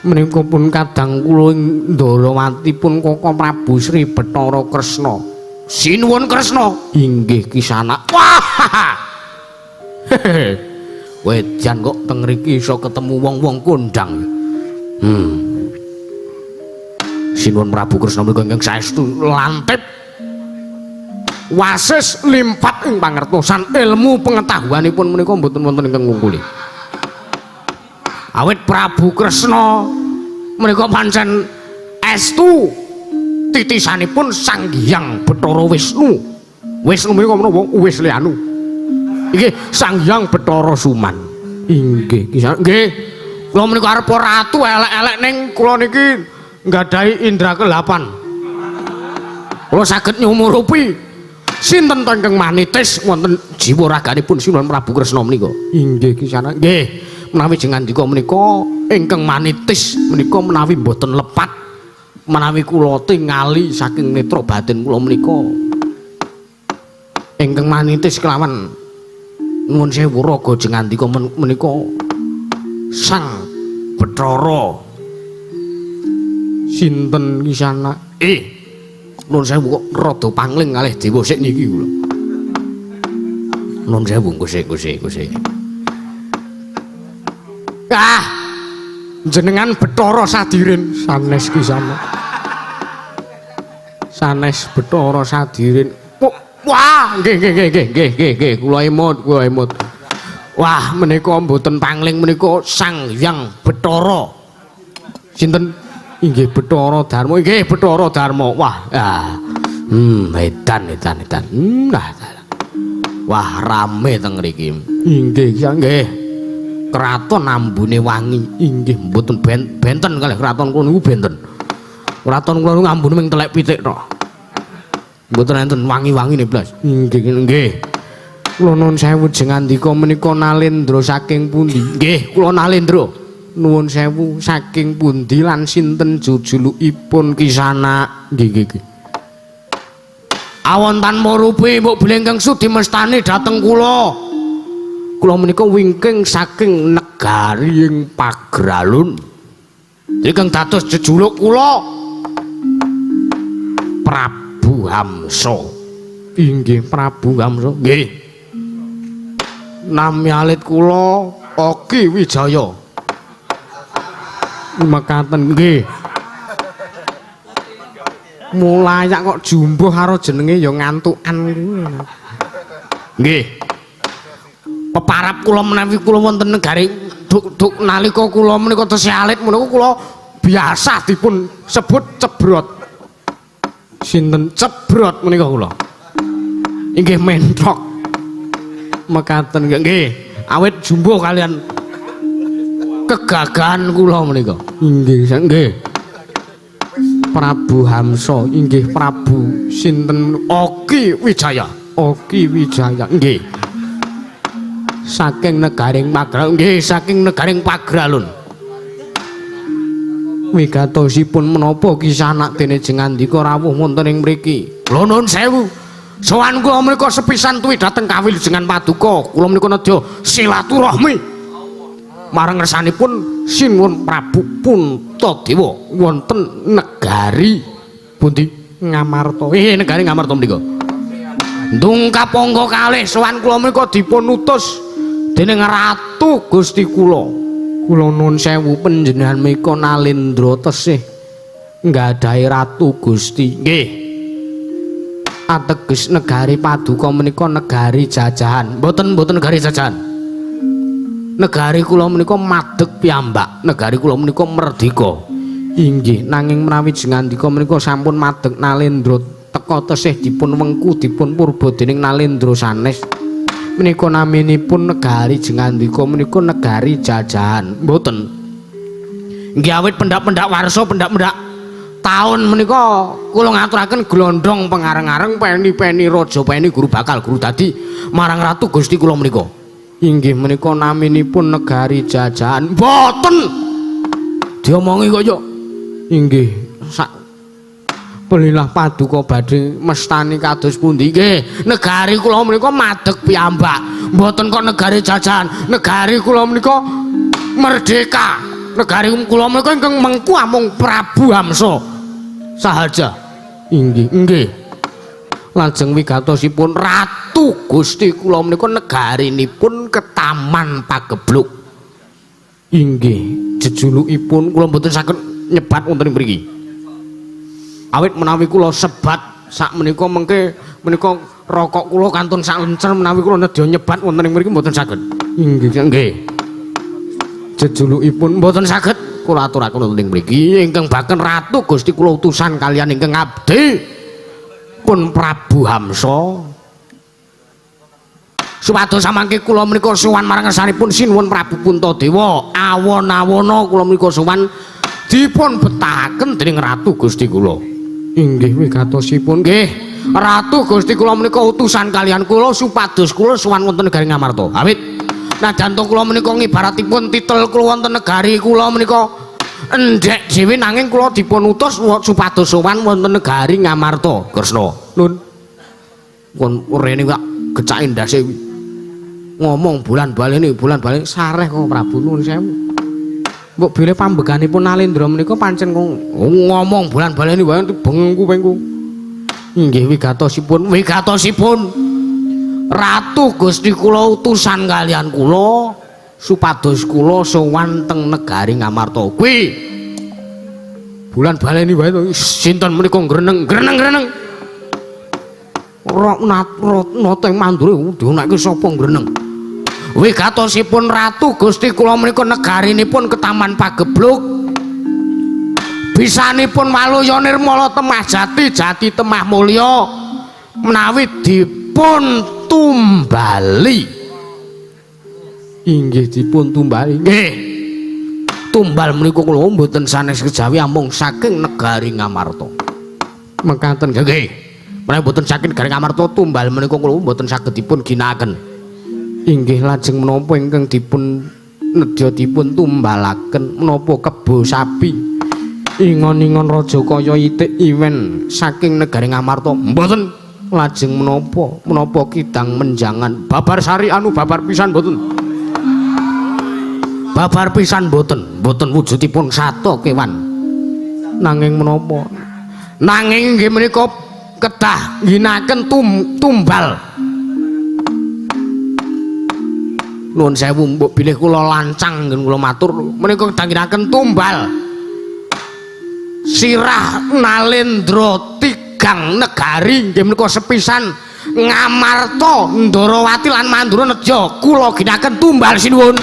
menika pun kadang kula ing Ndarawati pun Koko Prabu Sri Bathara Kresna sinuwun Kresna inggih kisana wah wedan kok teng mriki iso ketemu wong-wong kondang sinuwun Prabu Kresna menika ingkang saestu lantip wasis limpat ing pangertosan ilmu pengetahuanipun menika mboten wonten ingkang ngungkuli awit Prabu Kresna menika pancen estu titisanipun Sang Hyang Bathara Wisnu menika menapa Wisnu iki Sang Hyang Bathara Suman inggih nggih kula menika arep ratu elek-elek ning kula niki nggadahi indra ke-8 kula saged nyumurupi sinten ingkang manitis wonten jiwa raganipun Sinuwun Prabu Kresna menika inggih kisana nggih menawi jengandika menika ingkang manitis menika menawi boten lepat menawi kula tingali saking netra batin kula menika ingkang manitis kelawan nuwun sewu raga jengandika menika Sang Bathara sinten kisana nuwun sewu kok rada pangling kalih dewa sik niki kula Nun sewu Gusti. Ah, jenengan Bathara Sadirin sanes ki sama. Sanes Bathara Sadirin. Wah, nggih, kula emut. Wah, menika mboten pangling menika Sang Hyang Bathara. Sinten? Inggih Bathara Darma. Nggih, Bathara Darma. Wah, edan. Wah, rame teng mriki. Nggih. Kraton ambune wangi. Inggih, mboten benten kalih kraton kula niku benten. Kraton kula niku ambune ming telek pitik tok. Mboten enten wangi-wangine blas. Nggih. Kula nuwun sewu jengandika menika Nalendra saking pundi? Nggih, kula Nalendra. Nuwun sewu saking pundi lan sinten jujulukipun Kisana? Nggih. Awon tanpa rupi mbok blengkeng sudi mestani dhateng kula. Kula menika wingking saking negari ing Pagralun. Ingkang dados jejuluk kula Prabu Hamsa. Inggih Prabu Hamsa. Nggih. Nami alit kula Oki Wijaya. Mekaten nggih. Mulayak kok jumbuh karo jenenge ya ngantukan kuwi. Nggih. Peparap kula menawi kula wonten negari duk nalika kula menika tesih alit menika kula biasa dipun sebut cebrot. Sinten cebrot menika kula? Inggih menthok. Mekaten nggih. Awit jumbuh kalian kegagahan kula menika. Nggih. Prabu Hamsa inggih Prabu sinten Oki Wijaya. Nggih. Saking negaring Pagralun. Nggih, saking negaring Pagralun. Wigatosipun menapa Kisana dene jengandika rawuh wonten ing mriki? Kula nuwun sewu. Sowan kula menika sepisan tuwi dhateng kawilujengan Paduka. Kula menika nedya silaturahmi marang ngersanipun Sinuwun Prabu Puntadewa wonten negari pundi? Ngamarta. Negari Ngamarta menika. Ndungkap angka kalih sowan kula menika dipun utus dening Ratu Gusti kula. Kula nuwun sewu panjenengan menika Nalendra tesih nggadahi Ratu Gusti. Nggih. Ateges negari Paduka menika negari jajahan. Mboten negari jajahan. Negari kula menika madeg piyambak. Negari kula menika merdeka. Inggih, nanging menawi jengandika menika sampun madeg Nalendra teka tesih dipun wengku dipun purba dening Nalendra sanes. Menika naminipun negari jengandika menika negari jajahan. Mboten. Nggih awit pendak-pendak warsa, pendak-pendak taun menika kula ngaturaken glondhong pengareng-areng peni-peni raja peni guru bakal guru dadi marang Ratu Gusti kula menika. Inggih menika naminipun negari jajahan. Mboten diomongi kaya inggih sak Belilah Paduka badhe mestani kados pundi? Nggih, negari kula menika madeg piyambak. Mboten kok negari jajahan. Negari kula menika merdeka. Negari kula menika ingkang mengku amung Prabu Hamsa sahaja. Nggih. Lajeng wigatosipun Ratu Gusti kula menika negarinipun Ketaman Pagebluk. Inggih, jejulukipun kula mboten saged nyebat wonten mriki. Awit menawi kula sebat sak menika mengke menika rokok kula kantun sak lencer menawi kula nedya nyebat wonten ing mriki mboten saged. Nggih. Jejulukipun mboten saged kula aturaken wonten ing mriki ingkang baken Ratu Gusti kula utusan kalian ingkang abdi pun Prabu Hamsa. Supados samangke kula menika sowan marang ngersanipun Sinuwun Prabu Puntadewa. Awon-awana kula menika sowan dipun betahaken dening Ratu Gusti kula. Inggih wigatosipun nggih Ratu Gusti kula menika utusan kalian kula supados kula sowan wonten negari Ngamarta. Awit najanto kula menika ngibaratipun titel kula wonten negari kula menika endhek dhewe nanging kula dipun utus supados sowan wonten negari Ngamarta. Kresna. Nun. Pun rene kok gecake ndase ngomong bulan bali sareh kok Prabu nuwun sewu. Mbok bilih pambeganipun Nalendra menika pancen ngomong bulan baleni wae bengku-bengku. Inggih wigatosipun Ratu Gusti kula utusan kalian kula supados kula sowan teng negari Ngamarta. Kuwi bulan baleni wae to sinten menika greneng. Noteng mandure dionekke sapa greneng. Wigatosipun Ratu Gusti kula menika negarinipun Ketaman Pagebluk. Bisanipun Waluya Nirmala Temah Jati, Jati Temah Mulya menawi dipun tumbali. Inggih dipun tumbali. Nggih. Tumbal menika kula mboten sanes kejawi amung saking negari Ngamarta. Mekaten nggih. Menawi mboten saking negari Ngamarta tumbal menika kula mboten saged dipun ginakaken. Inggih lajeng menapa ingkang dipun nedya dipun tumbalaken menapa kebo sapi. Ingon-ingon raja kaya itik iwen saking negari Ngamarta mboten lajeng menapa kidang menjangan babar sari anu babar pisan mboten wujudipun sato kewan nanging menapa nanging nggih menika kedah nginaken tumbal nuwun sewu mbok bilih kula lancang ngen kula matur menika kedah nginaken tumbal sirah Nalendra tigang negari nggih menika sepisan Ngamarta Ndarawati lan Mandura Nedya kula ginaken tumbal sinuwun.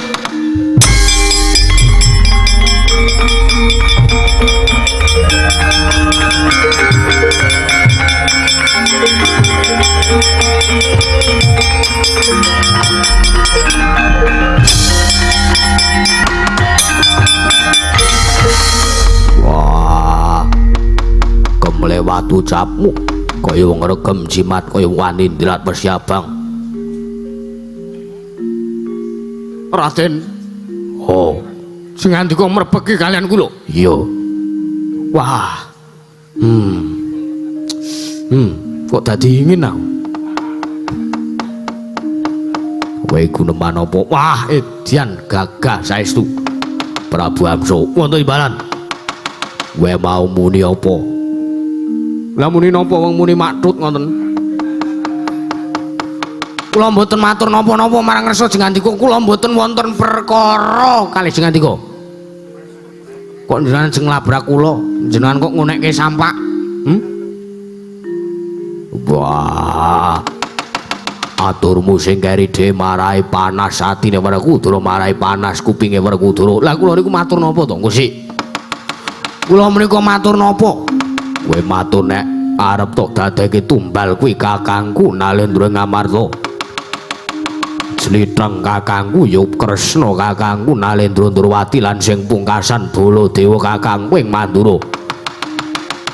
Melewatu capmu kaya wong regem jimat kaya wani ndilat persiabang. Raden, oh sing andika mrebeki kalian kula. Iya. Wah. Kok dadi ingin aku. Kowe guneman apa? Wah, edian gagah saestu. Prabu Amso, wonten imbalan. Kowe mau muni apa? Lah muni napa wong muni maktut ngoten. Kula mboten matur napa-napa marang Resa Jengandika, kula mboten wonten perkara kalih Jengandika. Kok jenengan jeng labrak kula, jenengan kok ngonekke sampak? Wah. Aturmu sing keri dhewe marai panas atine Werkudara, marai panas kupinge Werkudara. Lah kula niku matur napa to, Gusti? Kula menika matur napa? Kowe matur nek arep tok dadekke tumbal kuwi kakangku Nalendra Ngamarta. Slitheng kakangku ya Kresna kakangku Nalendra Ndrawati lan sing pungkasan Baladewa kakangku ing Mandura.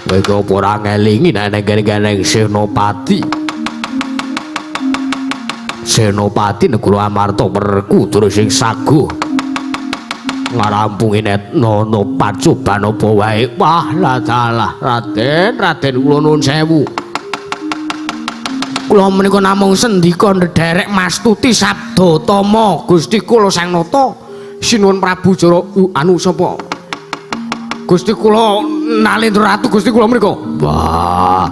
Kowe kok ora ngelingi nek neng Senopati. Senopati negara Amarta Werkudara sing saguh. Ngarampungi Nono Pacoban apa wae. Wah lah dalah Raden kula nuwun sewu. Kula menika namung sendika ndherek Mastuti Sabda Tama Gusti kula Sang Nata sinuwun Prabu Jara anu sapa? Gusti kula Nalendra Ratu Gusti kula menika. Wah.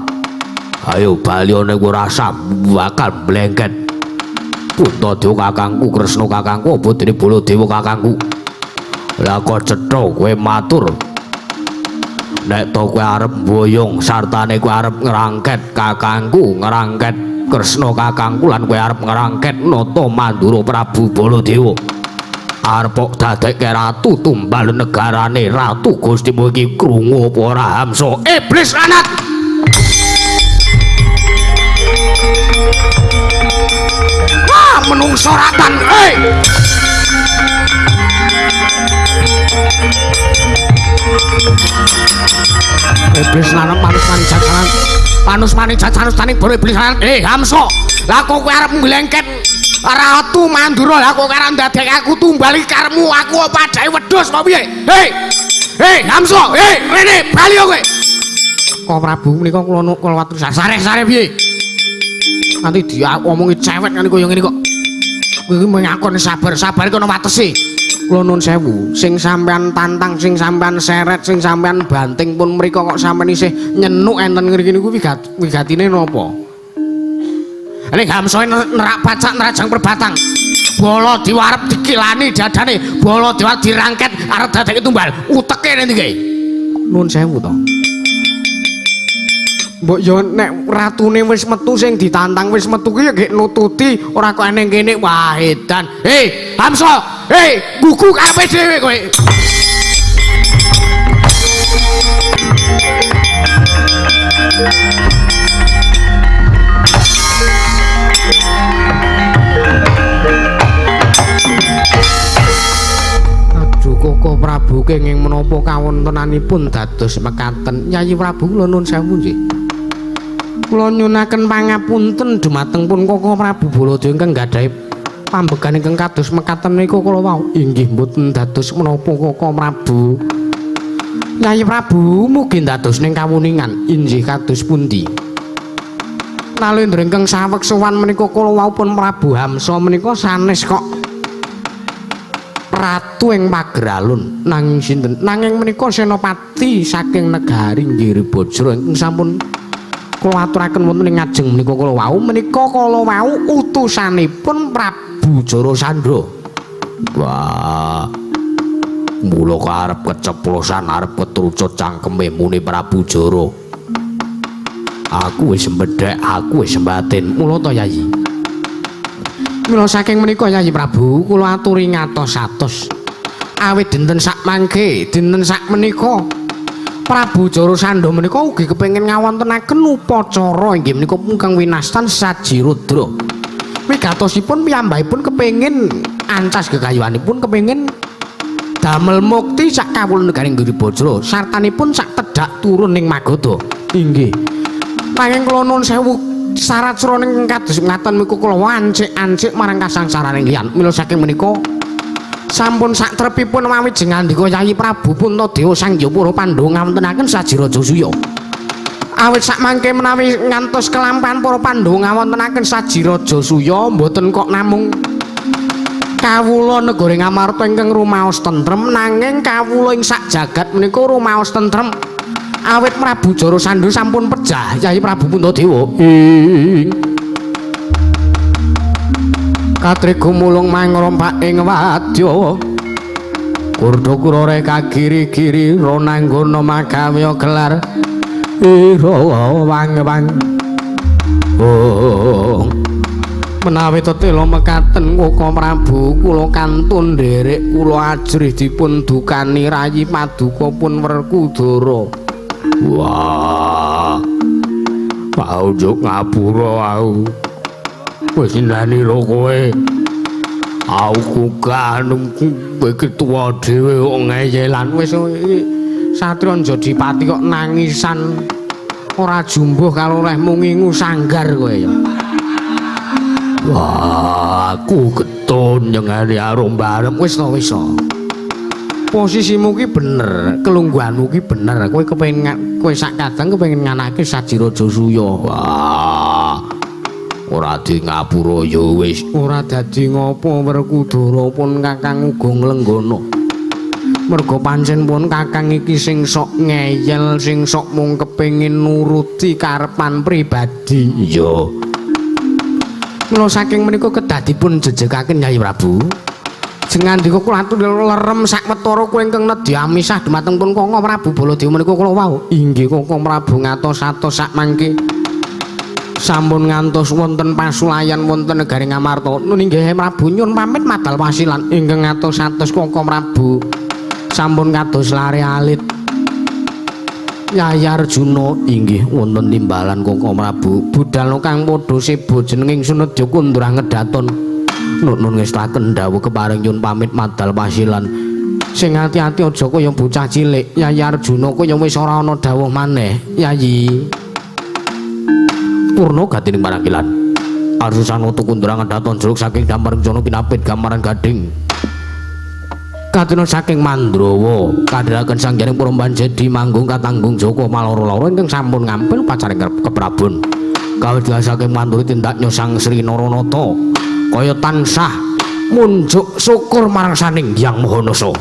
Ayo balyane ora rasa bakal blengket. Puntadewa kakangku, Kresna kakangku, apa dene Baladewa kakangku. Lah kok cetha kowe matur nek to kowe arep boyong sartane kowe arep ngrangket kakangku ngrangket Kresna kakangku lan kowe arep ngrangket Nata Mandura Prabu Baladewa arep kok dadekke ratu tumbal negarane Ratu Gustimu iki krungu apa ora Hamsa iblis lanat. Wah menungso ratan iblis lanang panus mani jajanan taning boro iblis lanang Hamsa lah kok kowe arep nglengket Ratu Mandura lah kok arep ndadekake aku tumbali karemu aku apa adae wedhus apa piye hei Hamsa rene bali kowe kok Prabu menika kula watur sare-sare piye nanti diomongi cewek kan kaya ngene kok kowe menyakon sabar iki ana watese. Kula nuwun sewu, sing sampean tantang, sing sampean seret, sing sampean banting pun mriko kok sampean isih nyenuk enten ngriki niku wigatine napa? ning Hamsa nerak pacak nerajang perbatang. Bala Dewa arep dikilani dadane, Bala Dewa dirangket arep dadake tumbal. Uteke ning ndi? Nuwun sewu to. Mbok yo nek ratune wis metu sing ditantang wis metu ki ya gek nututi ora kok eneng kene wah edan. Hei, Hamsa, hei, buku karepe dhewe kowe. Aduh Koko Prabu kenging menapa kawontenanipun dados mekaten. Yayi Prabu kula nuwun sewu nggih. Kula nyunaken pangapunten dumateng pun Koko Prabu Baladewa ingkang gadhahi pambegan ingkang kados mekaten menika kula wau. Inggih mboten dados menapa Koko Prabu. Yayi Prabu mugi dados ning kawuningan inggih kados pundi. Nalendra ingkang saweg sowan menika kula wau pun Prabu Hamsa menika sanes kok ratu ing Pageralun nanging sinten nanging menika senopati saking negari Giribajra ingkang sampun kula aturaken wonten ing ngajeng menika kula wau utusanipun Prabu Jarasandha. Wah, mula karep keceplosan arep ketrucut cangkeme muni Prabu Jara. Aku wis mbedhek, aku wis mbatin. Mula to Yayi. Mula saking menika Yayi Prabu kula aturi ngatos-atos. Awit dinten sak mangke, dinten sak menika Prabu Jarasandha menika ugi kepengin ngawontenaken upacara inggih menika ingkang winastan Sajirodra. Wigatosipun piyambakipun kepengin ancas gegayuhanipun kepengin damel mukti sak kawula negaring Giribajra sartanipun sak tedhak turun ning Magadha. Inggih. Nanging kula nuwun sewu syarat sraning kados ngaten menika kula ancik-ancik marang kasangsaraning liyan. Mila saking menika sampun sak trepipun mawiji ngandika Yayi Prabu Puntadewa Sangyapura Pandhawa ngawontenaken Sajiraja Suya. Awit sak mangke menawi ngantos kelampahan para Pandhawa ngawontenaken Sajiraja Suya mboten kok namung kawula negara Ngamarta ingkang rumaos tentrem nanging kawula ing sak jagat menika rumaos tentrem. Awit Prabu Jarasandha sampun pejah Yayi Prabu Puntadewa. Katri gumulung mangrompak ing wadya Kurda kurore kagiri-giri ronanggana magawe gelar ira wang-wang. Oh menawi tetela mekaten Koko Prabu kula kantun nderek kula ajrih dipun dukani rayi paduka pun Werkudara. Wah paujuk ngapura aku wis ndani lho kowe. Aku kanungku iki tuwa dhewe kok ngeyelan wis Satria Jodipati kok nangisan ora jumbuh karo lehmu ngingu sanggar kowe ya. Wah, aku getun nyengani arum barem wis to wis to. Posisimu ki bener, kelungguhanmu ki bener. Kowe kepengin kowe sak kadang kepengin nganake Sajiraja Suya. Wah. Ora di ngapura ya wis ora dadi ngopo Werkudara pun Kakang uga nglenggana. Merga pancen pun Kakang iki sing sok ngeyel, sing sok mung kepengin nuruti karepan pribadi. Iya. Mula saking menika kedadipun jejegaken Yayi Prabu. Jengandika kula atur lerem sakwetara kowe ingkang nedhi amisah dumateng pun Koko Prabu Baladewa menika kula wau. Inggih Koko Prabu ngatos-atos sak mangke sampun ngantos wonten pasulayan wonten negari Ngamarta. Nunggih Prabu nyun pamit madal wasilan ingkang ngatos-atos Koko Prabu sampun kados lare alit. Yayi Arjuna inggih wonten timbalan Koko Prabu budal kang padha sebo jenenging Sunadya Kundura Ngedaton. Nun ngestaken dawuh keparing nyun pamit madal wasilan. Sing ati-ati aja kaya bocah cilik. Yayi Arjuna kaya wis ora ana dawuh maneh. Yayi Purna gatining marangkilan Arsusanoto Kundura Ngedaton jeruk saking Damar Jono pinapit gambaran gading Katina saking Mandrawa kadhiraken sangjaring Purban Jedi manggung katanggung Joko maloro-loro ingkang sampun ngampil pacaring keprabun kawit saking manduri tindaknya Sang Sri Naranata kaya tansah munjuk syukur marang saning Hyang Mahanasa.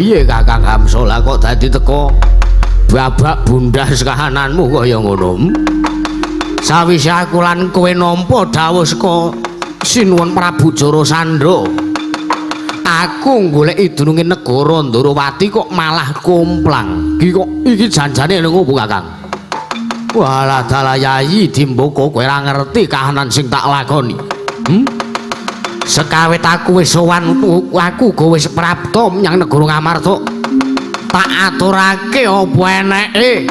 piye Kakang Hamsa lah kok dadi teko babak bundas kahananmu kaya ngono. Sawise aku lan kowe nampa dawuh saka Sinuwun Prabu Jarasandha, aku goleki dununge negara Ndarawati kok malah komplang. Iki janjane ngopo Kakang? Walah dalah Yayi Dimbaka kowe ora ngerti kahanan sing tak lakoni. Sekawit aku wis sowan aku go wis prapta menyang negara Ngamarta. Tak aturake apa eneke.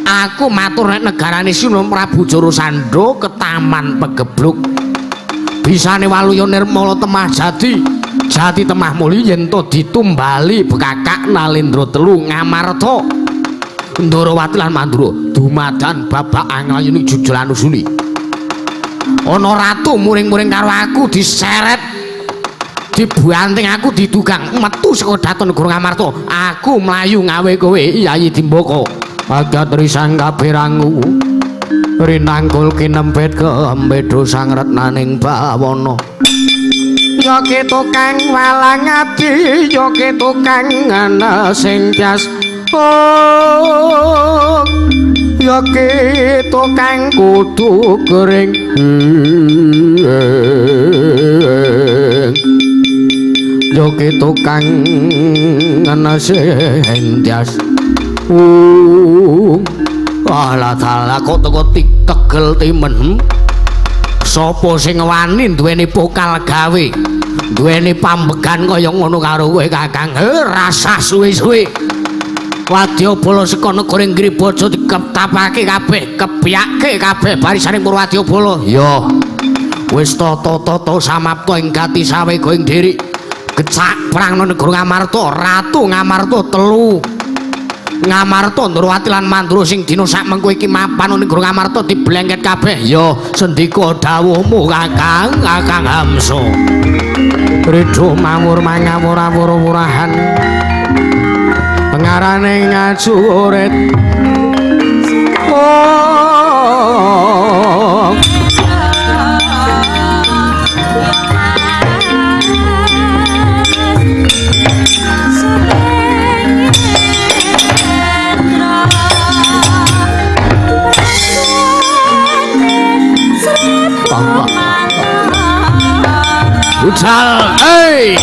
Aku matur nek negarane Sinuwun Prabu Jarasandha ke Taman Pegebluk. Bisane Waluya Nirmala temah jati. Jati temah muli yen to ditumbali bekakak Nalendra telu Ngamarta. Ndarawati lan Mandura dumadan babak anglayuni jujulan usuli. Ana ratu muring-muring karo aku diseret. Dibanting aku didugang metu saka daton negara Ngamarta. Aku mlayu ngawe kowe Yayi Dimbaka. Agatri sang kapirangu rinangkul kinempet kembedho sang retnaning bawana. Ya ketukang walang ati, ya ketukang ana sing jas. Oh, ya ketukang kudu kering. Ya ketukang ana sing jas. Alah dalah kok teko tegel timen. Sapa sing wani duweni pokal gawe, duweni pambegan kaya ngono karo kowe Kakang? Rasah suwe-suwe. Wadyabala saka negara Ngribaja diketapake kabeh, kepiyake kabeh barisaning Purwadyabala. Ya. Wis tata-tata samapta ing gati sawe going diri. Kecak perang nang negara Ngamarta, Ratu Ngamarta telu. Ngamarta Ndarawati lan Mandura sing dina sak mengko iki mapan ning negara Ngamarta diblengket kabeh. Ya sendika dawuhmu Kakang Hamsa. Ridho mawur mangawur-awur-awurahan. Pengarane ngajurit. Oh. Ucal, hey!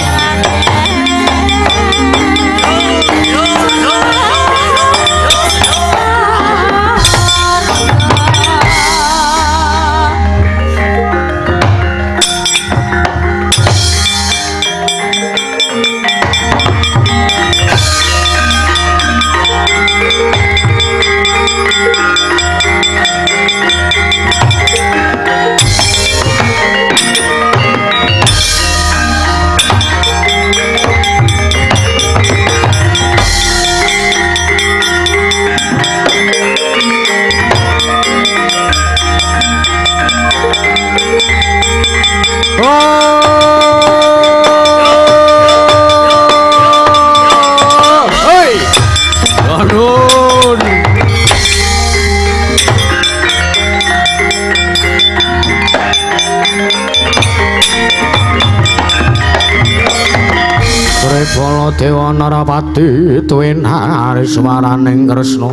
Dewa Narapati tuwin hariswaraning Kresna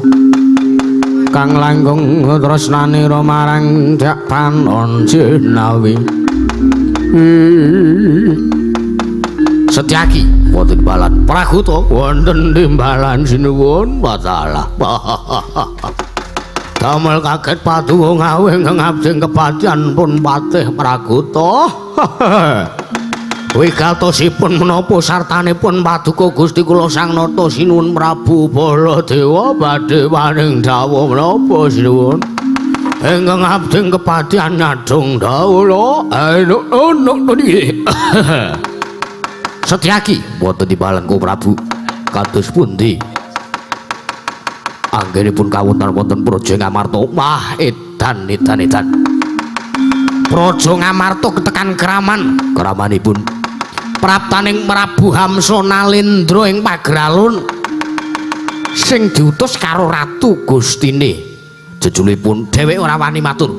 kang langkung tresnanira marang Jak Panon Jinawi. Setyaki wonten balan Prakuta wonten timbalan sinuwun watalah. Damel kaget paduka ngawe ngabding kepatihan pun patih Prakuta. Wigatosipun menapa sartanipun paduka Gusti kula Sang Nata Sinuwun Prabu Baladewa badhe paring dawuh menapa sinuwun? Ingkang abding kepatihan nyadong dawuh. Setyaki wonten timbalan Prabu kados pundi? Anggenipun kawonten wonten Praja Ngamarta. Wah, edan. Praja Ngamarta ketekan kramanipun praptaning Prabu Hamsa Nalendra ing Pageralun sing diutus karo Ratu Gustine. Jejulipun dheweke ora wani matur.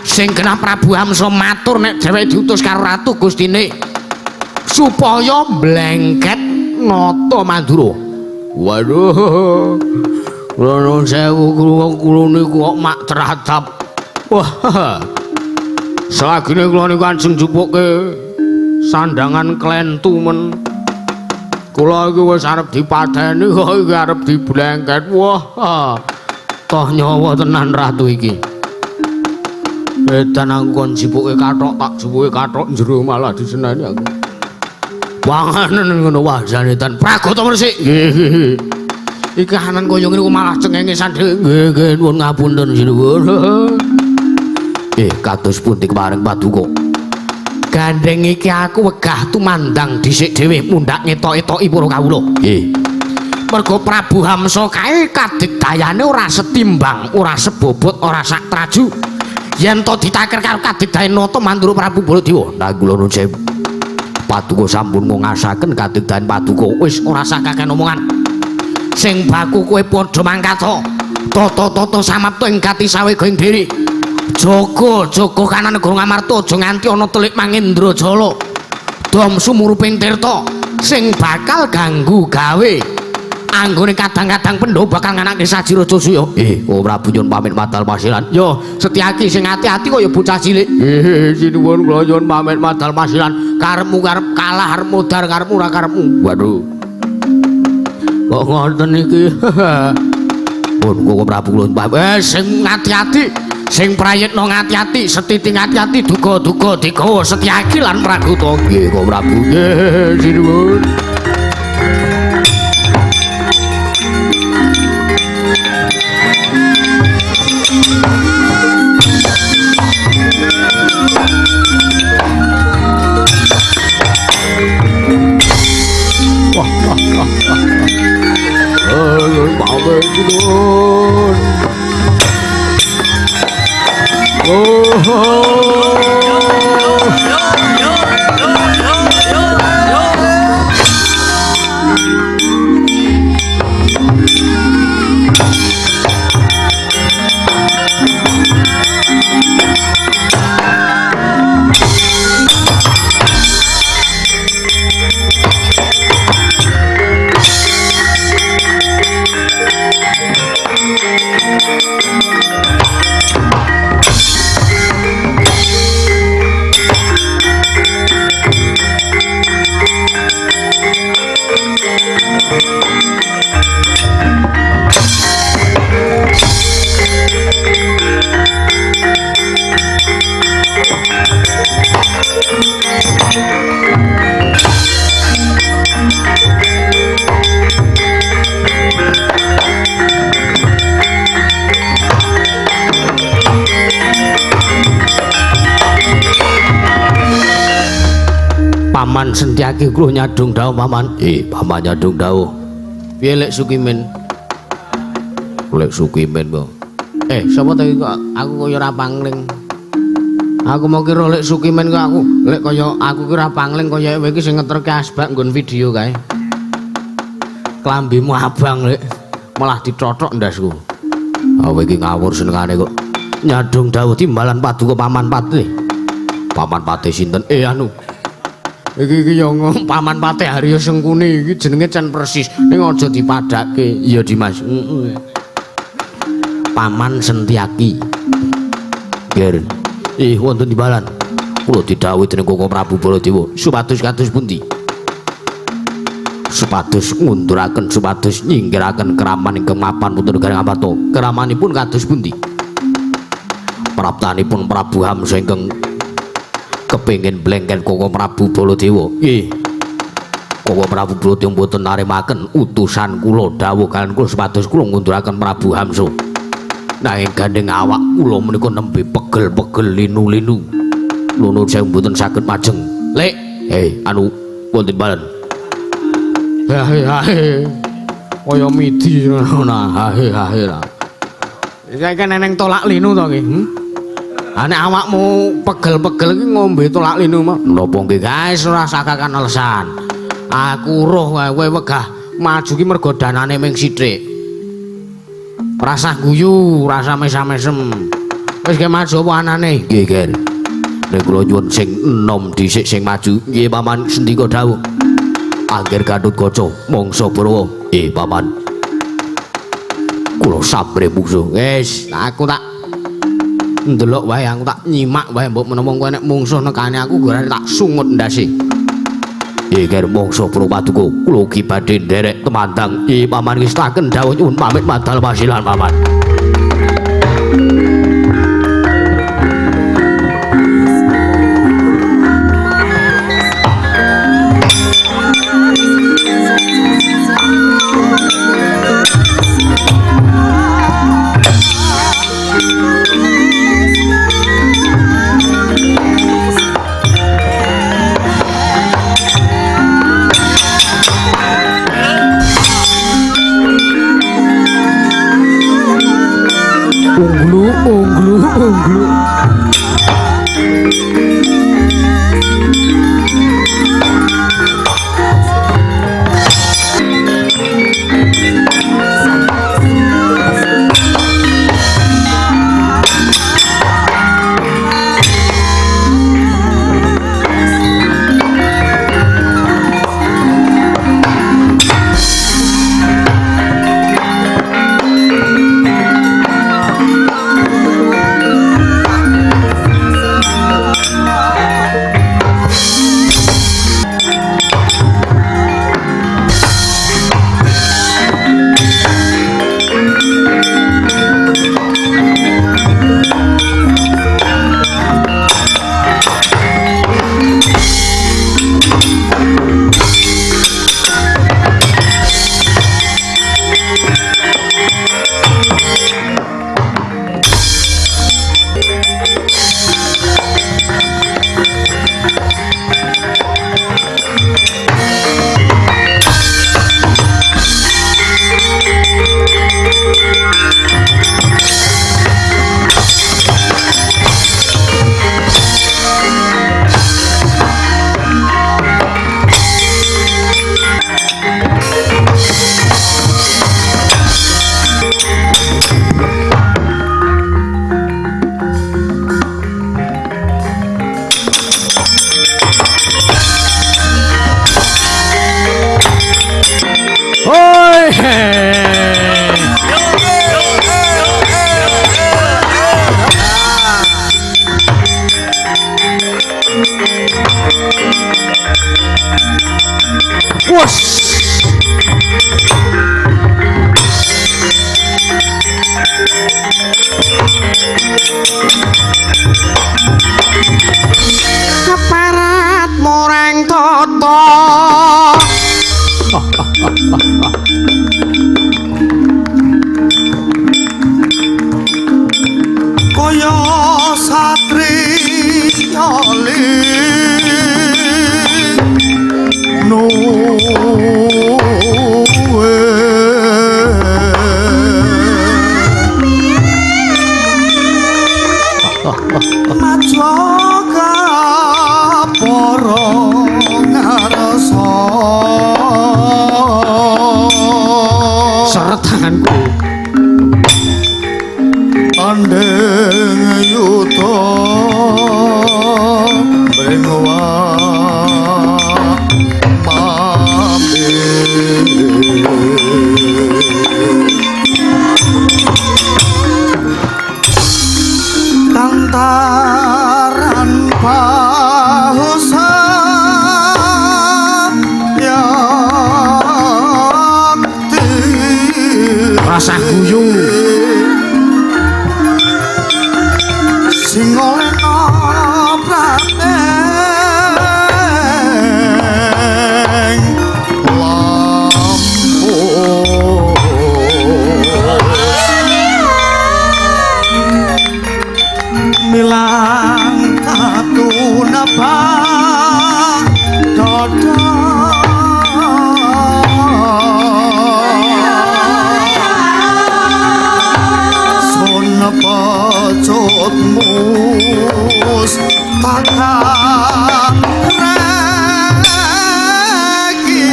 Sing kena Prabu Hamsa matur nek dheweke diutus karo Ratu Gustine supaya mblengket nata Mandura. Waduh. Rono sewu kula niku kok mak teratap. Wah. Selagine kula niku ajeng jupuke sandangan klentu men. Kula iki wis arep dipateni kok iki arep diblengket. Wah. Toh nyawa tenan ratu iki. Edan aku kon jipuke kathok tak jipuke kathok jero malah diseneni aku. Panganan ngono wah jane tan pragoto resik. Iki kahanan kaya ngene malah cengenge sandhe. Nggih nuwun ngapunten sinuwun. Kados pundi kemarin Paduka. Gandeng iki aku wegah tumandang dhisik dhewe mundhak ngetok-etoki para kawula. Mergo Prabu Hamsa kae kadigdayane ora setimbang, ora sebobot, ora sak traju. Yen to ditakir karo kadigdayan nata Mandura Prabu Baladewa. Nah kula nuwun sewu. Paduka sampun ngasaken kadigdayan Paduka wis ora sakaken omongan. Sing baku kowe padha mangkata. Tata-tata samapta ing gati sawega ing dhiri. Jaga kanan Negara Ngamarta aja nganti ana telik Mangendrajala. Dom sumuruping tirta sing bakal ganggu gawe. Anggone kadang-kadang Pandhawa bakal nganake Sajiraja Suya. Oh Prabu nyuwun pamit madal pasilan. Yo Setyaki sing ati-ati kaya bocah cilik. Sinuwun kula nyuwun pamit madal pasilan. Karepmu karep kalah, arep modar karepmu ora karepmu. Waduh. Kok ngoten iki? Pun kok Prabu kula pamit. Sing ati-ati sing prayitna ngati-ati, setiting ati-ati, duga-duga digawa Setyaki lan Pragoto. Nggih, kok Prabu. Nggih, sinuwun. Halo, pamit nuwun. Paman Setyaki kula nyadung dawuh Paman. Paman nyadung dawuh. Piye Lek Sukimin? Lek Sukimin kok. Sapa to iki kok aku kaya ora pangling. Aku mau kira Lek Sukimin kok aku. Lek kaya aku kira pangling kaya kowe iki sing ngeterke asbak nggon video kae. Klambimu abang Lek. Malah ditotok ndasku. Kowe iki ngawur senengane kok. Nyadung dawuh timbalan Paduka Paman Patih. Paman Patih sinten? Anu. Iki yo Paman Patih Harya Sengkuni iki jenenge can persis ning aja dipadhake. Iya Dimas. Paman Setyaki. Nggih. Wonten timbalan. Kula didhawuhi dening Koko Prabu Baladewa supados kados pundi? Supados ngunduraken supados nyinggiraken keraman ingkang mapan putra Negara Ngamarta. Keramanipun kados pundi? Praptanipun Prabu Hamsa ingkang kepengin blengken Koko Prabu Baladewa. Nggih. Koko Prabu Baladewa mboten narimaken utusan kula dawuh kaliyan kula supados kula ngunduraken Prabu Hamsa. Nanging gandeng awak kula menika nembe pegel-pegel linu-linu. Nuwun sewu mboten saged majeng. Lek, anu wonten balen. Hahe. Kaya midi ngono. Hahe lah. Iki neneng tolak linu to nggih. Nek awakmu pegel-pegel iki ngombe tolak linu mah. Napa nggih guys ora sakakan alasan. Aku roh kowe wegah maju ki mergo danane ming sithik. Rasa guyu, rasa mesam-mesem. Wis ge maju apa anane? Nggih, Ger. Nek kula nyuwun sing enom dhisik sing maju. Nggih, Paman Sendika dawuh. Angger Gatotkaca mangsa Prawa. Paman. Kula sabre mungsuh. Wis, aku tak ndelok wae, aku tak nyimak wae mbok menawa kowe nek mungsuh nekane aku gorane tak sungut ndase. Ger mangsa Prawa Paduka, kula ugi badhe nderek temandang. Paman ngestaken dawuh nyuwun pamit madal pasilan paman. Unglu. Keparat moreng toto kaya satriya Majoka para ngarasa sertanganku andeng yuta brengwa lantaran pausa yakti rasa guyu sing oleh noprateng lampu milang katunapa dodo son pacotmu takkan regi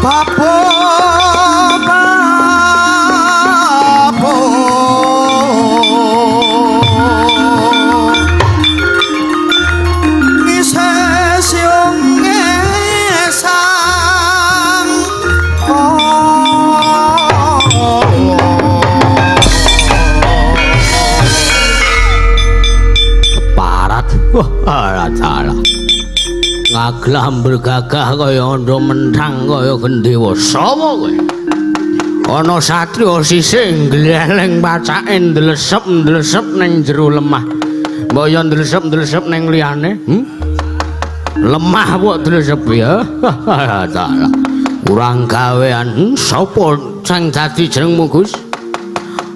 papo aglam bergagah kaya anda mentang kaya gendewa. Sapa kowe? Ana satriya sisih gleleng pacake ndlesep ning jero lemah. Mbok yo ndlesep ning liyane. Lemah kok ndlesep ya. Dalah. Kurang gawean sapa sing dadi jenengmu Gus?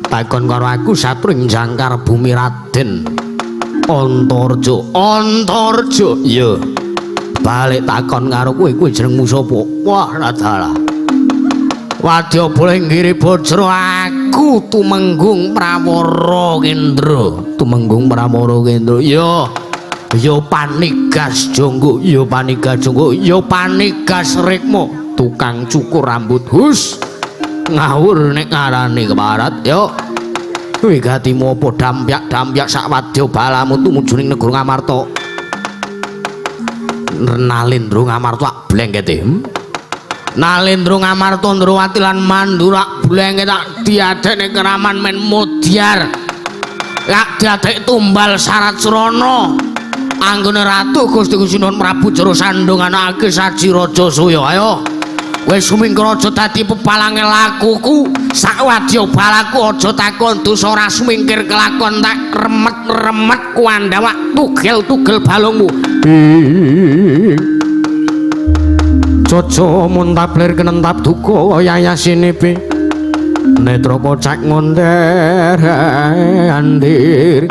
Takon karo aku satring jangkar bumi Raden Antarja. Antarja. Iya. Balik takon karo kowe jenengmu sapa? Wah, dalah. Wadya boleh ngiri bojro aku Tumenggung Prawara Kendra. Tumenggung Prawara Kendra. Ya Panigas Jonggo, ya Panigas Jonggo, ya Panigas Rikma, tukang cukur rambut hus. Ngawur nek ngarani kebarat ya. Kowe gatimu apa dampyak sak wadya balamu tumuju ning negara Ngamarta. Nalendra Ngamarta blengkete. Nalendra Ngamarta Ndrawati lan Mandura blengke tak diadekne keraman men mudyar. Lak diadek tumbal syarat Surana. Anggone ratu Gusti Sinuhun Prabu Jara Sandung anake Saji Raja Soya. Ayo. Wis sumingkra aja dadi pepalange lakuku. Sak wadya balaku aja takon dosa ora sumingkir kelakon tak remet-remet kuandawak tugel-tugel balungmu. Coco muntabler kenentap duka yayasinepe netra pocak ngonder andir.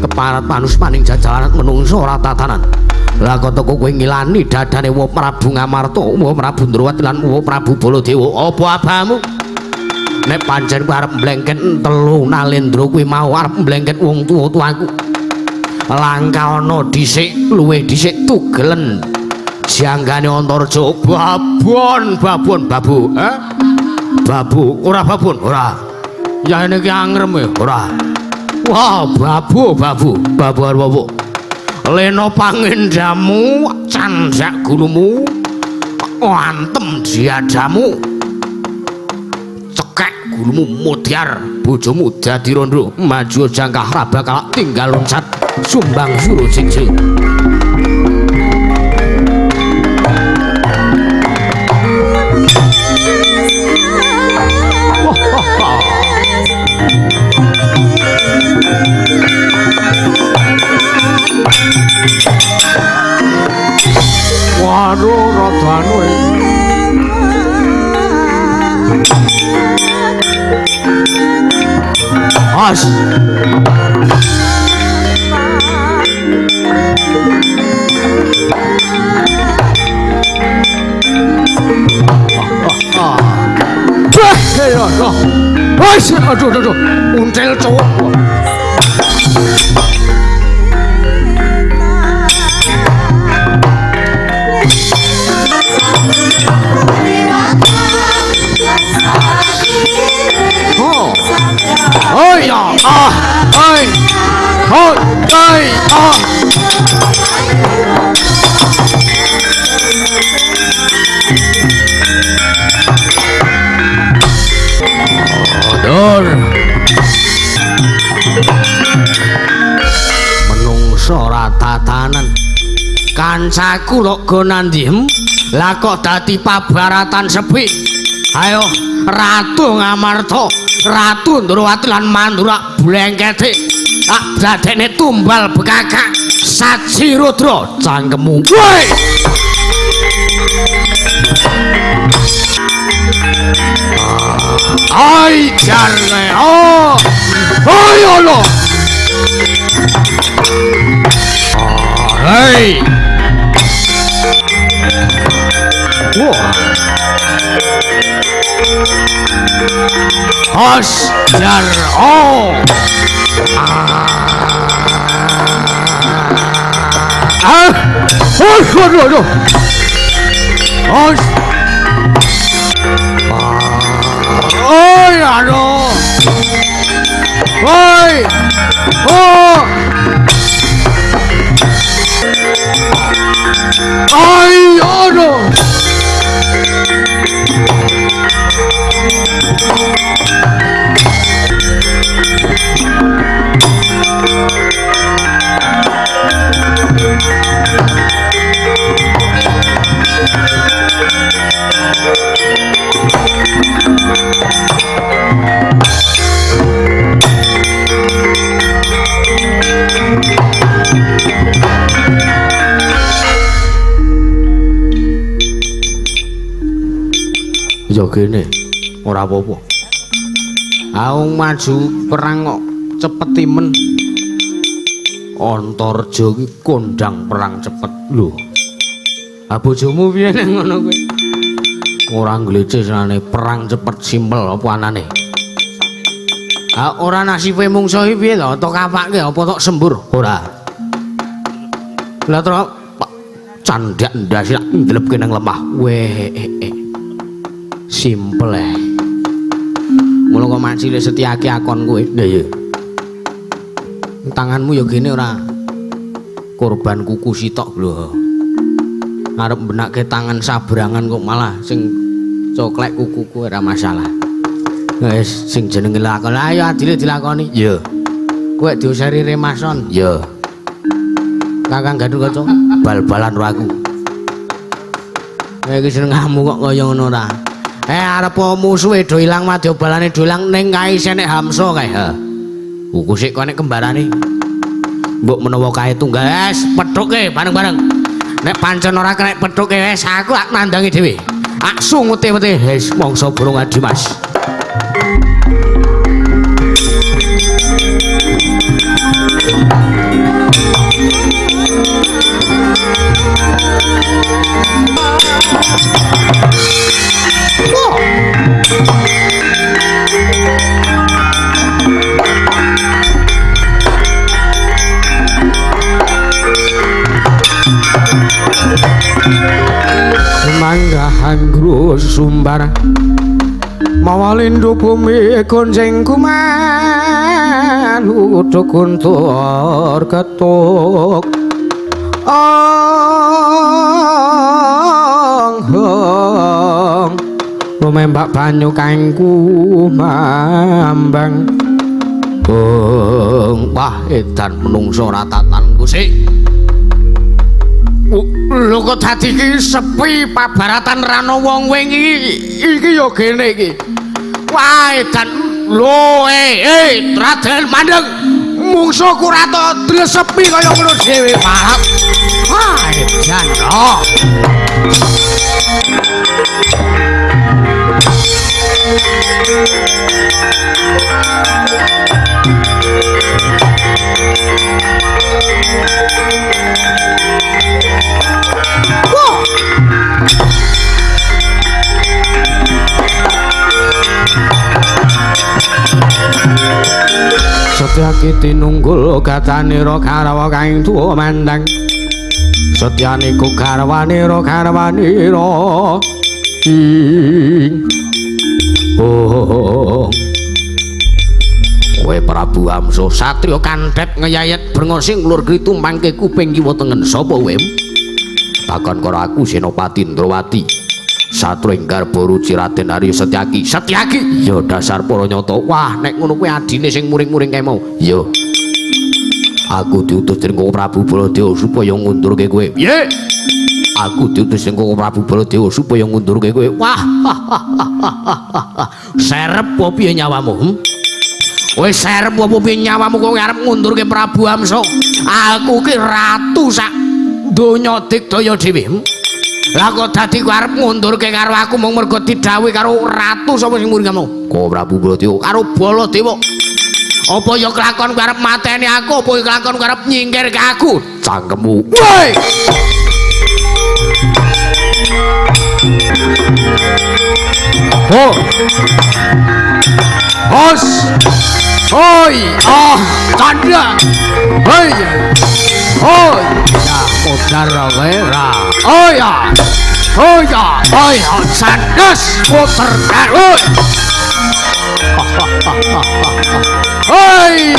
Keparat manus maning jajalan menungso ora tatanan. Lah kok teko kowe ngilani dadane Wa Prabu Ngamarta, Wa Prabu Ndrawati lan Wa Prabu Baladewa. Apa abamu? Nek pancen kowe arep mblengket telu Nalendra kuwi mau arep mblengket wong tuwa-tuwaku. Langkah ana dhisik luwih dhisik tugelen. Janggane Antarja babon babu. Babu ora babon ora. Ya niki angrem ora. Wah, babu. Lena pangendamu candak gurumu. Antem diadamu. Cekek gurumu mudyar, bojomu dadi rondo. Maju jangkah ra bakal tinggal loncat sumbang suruh jing-jing. Waduh, rodanu As. Aduh, untel cowok. Ôi ya ôi thôi đây Dor menungso ora tatanan kancaku kok go nandiem lah kok dadi pabaratan sepi. Ayo Ratu Ngamarta, Ratu Ndrawati lan Mandura blengkete tak dadene tumbal bekakak Saji Rudra cangkemmu. Woi ai jarne ayo lo hei wah Os jar aduh Os oi aduh oi ai aduh Ya gene, ora apa-apa. Aku maju perang kok cepet timen. Antarja iki kondang perang cepet lho. Ah bojomu piye nek ngono kuwi? Ora ngleceh senane perang cepet simpel apa anane? Ah ora nasibe mungsuh iki piye to? Tok kapake apa tok sembur? Ora. Lah terus candak ndas ndlepke nang lemah. Weh. Simpel ae. Mula kok macile Setyaki akon kowe. Lha iya. Tanganmu ya gene ora korban kuku sitok lho. Arep benake tangan sabrangan kok malah sing coklek kukuku ora masalah. Wis sing jenenge lakon ayo adile dilakoni. Ya. Kowe diuseri remason. Ya. Kakang Gadukaca bal-balan karo aku. Iki senengmu kok kaya ngono ora. Arep musuhe do ilang madyabalane do ilang ning kae senek Hamsa kae. Ha. Kuku sik kok nek kembarane. Mbok menawa kae tunggal wis pethuke bareng-bareng. Nek pancen ora kena pethuke wis aku ak nandangi dhewe. Ak sungute-wete wis mangsa burung adi Mas. Manggahan gru sumbar mawalindo bumi konjeng kumalu kuntur ketuk hong rumembak banyu kangku mambang wah edan menungso ratatan kusik. Lho kok dadi iki sepi pabaratan rano wong wingi iki ya gene iki. Wah edan lho Raden mandeg mungsuh Kurata sepi kaya ngono dhewe Pak. Wah edan lho. Setyaki tinunggul gatanira garwa kang tuwa mandang. Setyaniku garwanira garwanira. Kowe Prabu Hamsa satriya kanthet ngeyayet brengosing lur kritu mangke kuping kiwa tengen sapa kowe? Takon karo aku Senopati Indrawati. Satring garba ruci Raden Arya Setyaki. Setyaki ya dasar para nyata. Wah nek ngono kuwi adine sing muring-muring kae mau. Ya. Aku diutus dening Prabu Baladewa supaya ngundurke kowe. Piye? Aku diutus dening Prabu Baladewa supaya ngundurke kowe. Wah. Serep apa piye nyawamu? Wis serep apa piye nyawamu kowe arep ngundurke Prabu Hamsa? Aku ki ratu sak donya digdaya dhewe. Lah kok dadi kowe arep ngundurke karo aku mung mergo didhawuhi karo ratu sapa sing muring kamu? Kok Prabu Baladewa karo Baladewa. Apa ya kelakon kowe arep mateni aku, apa ya kelakon kowe arep nyingkirke aku? Cangkemmu. Woi. Oh. Bos. Oi, canda. Hei. Oi. Ya, modar kowe ra. Oh ya. Oh ya. Oh ya, sandes puter karo. Hei.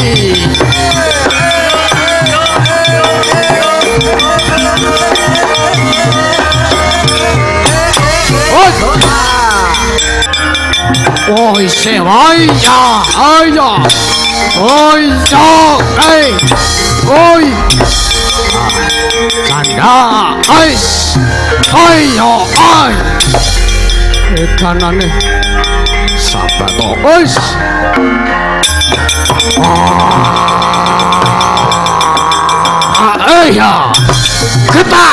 Oh, se vaya, vaya, vaya, hey, hoy, canda, ay, vaya, ay, kanane, sabato, ay, ya, kita,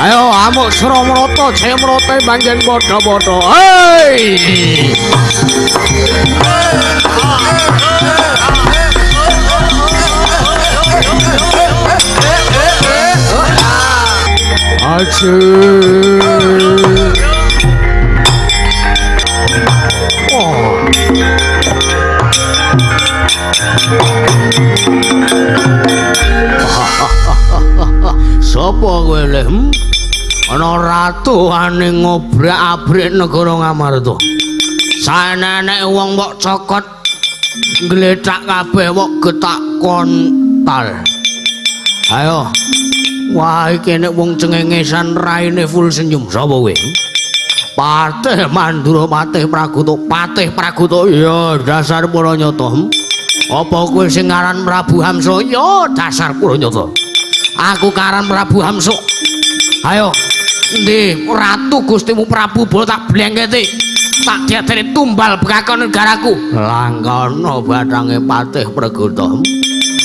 Ayo amuk Suramrata Jayamrata panjen padha-padha. Hei. Aje. Oh. Sapa kowe le? Ana ratu ane ngobrak-abrik negara Ngamarta. Saenek wong mbok cokot ngletak kabeh kok getak kontal. Ayo. Wah iki nek wong cengengesan raine full senyum sapa kowe? Patih Mandura Patih Praguta ya dasar Puranyata. Apa kowe sing aran Prabu Hamsa? Ya dasar Puranyata. Aku karan Prabu Hamsa. Ayo, endi ratu Gustimu Prabu Bala tak blengketi. Tak diadeni tumbal bekakon negaraku. Langkana bathange Patih Praguta.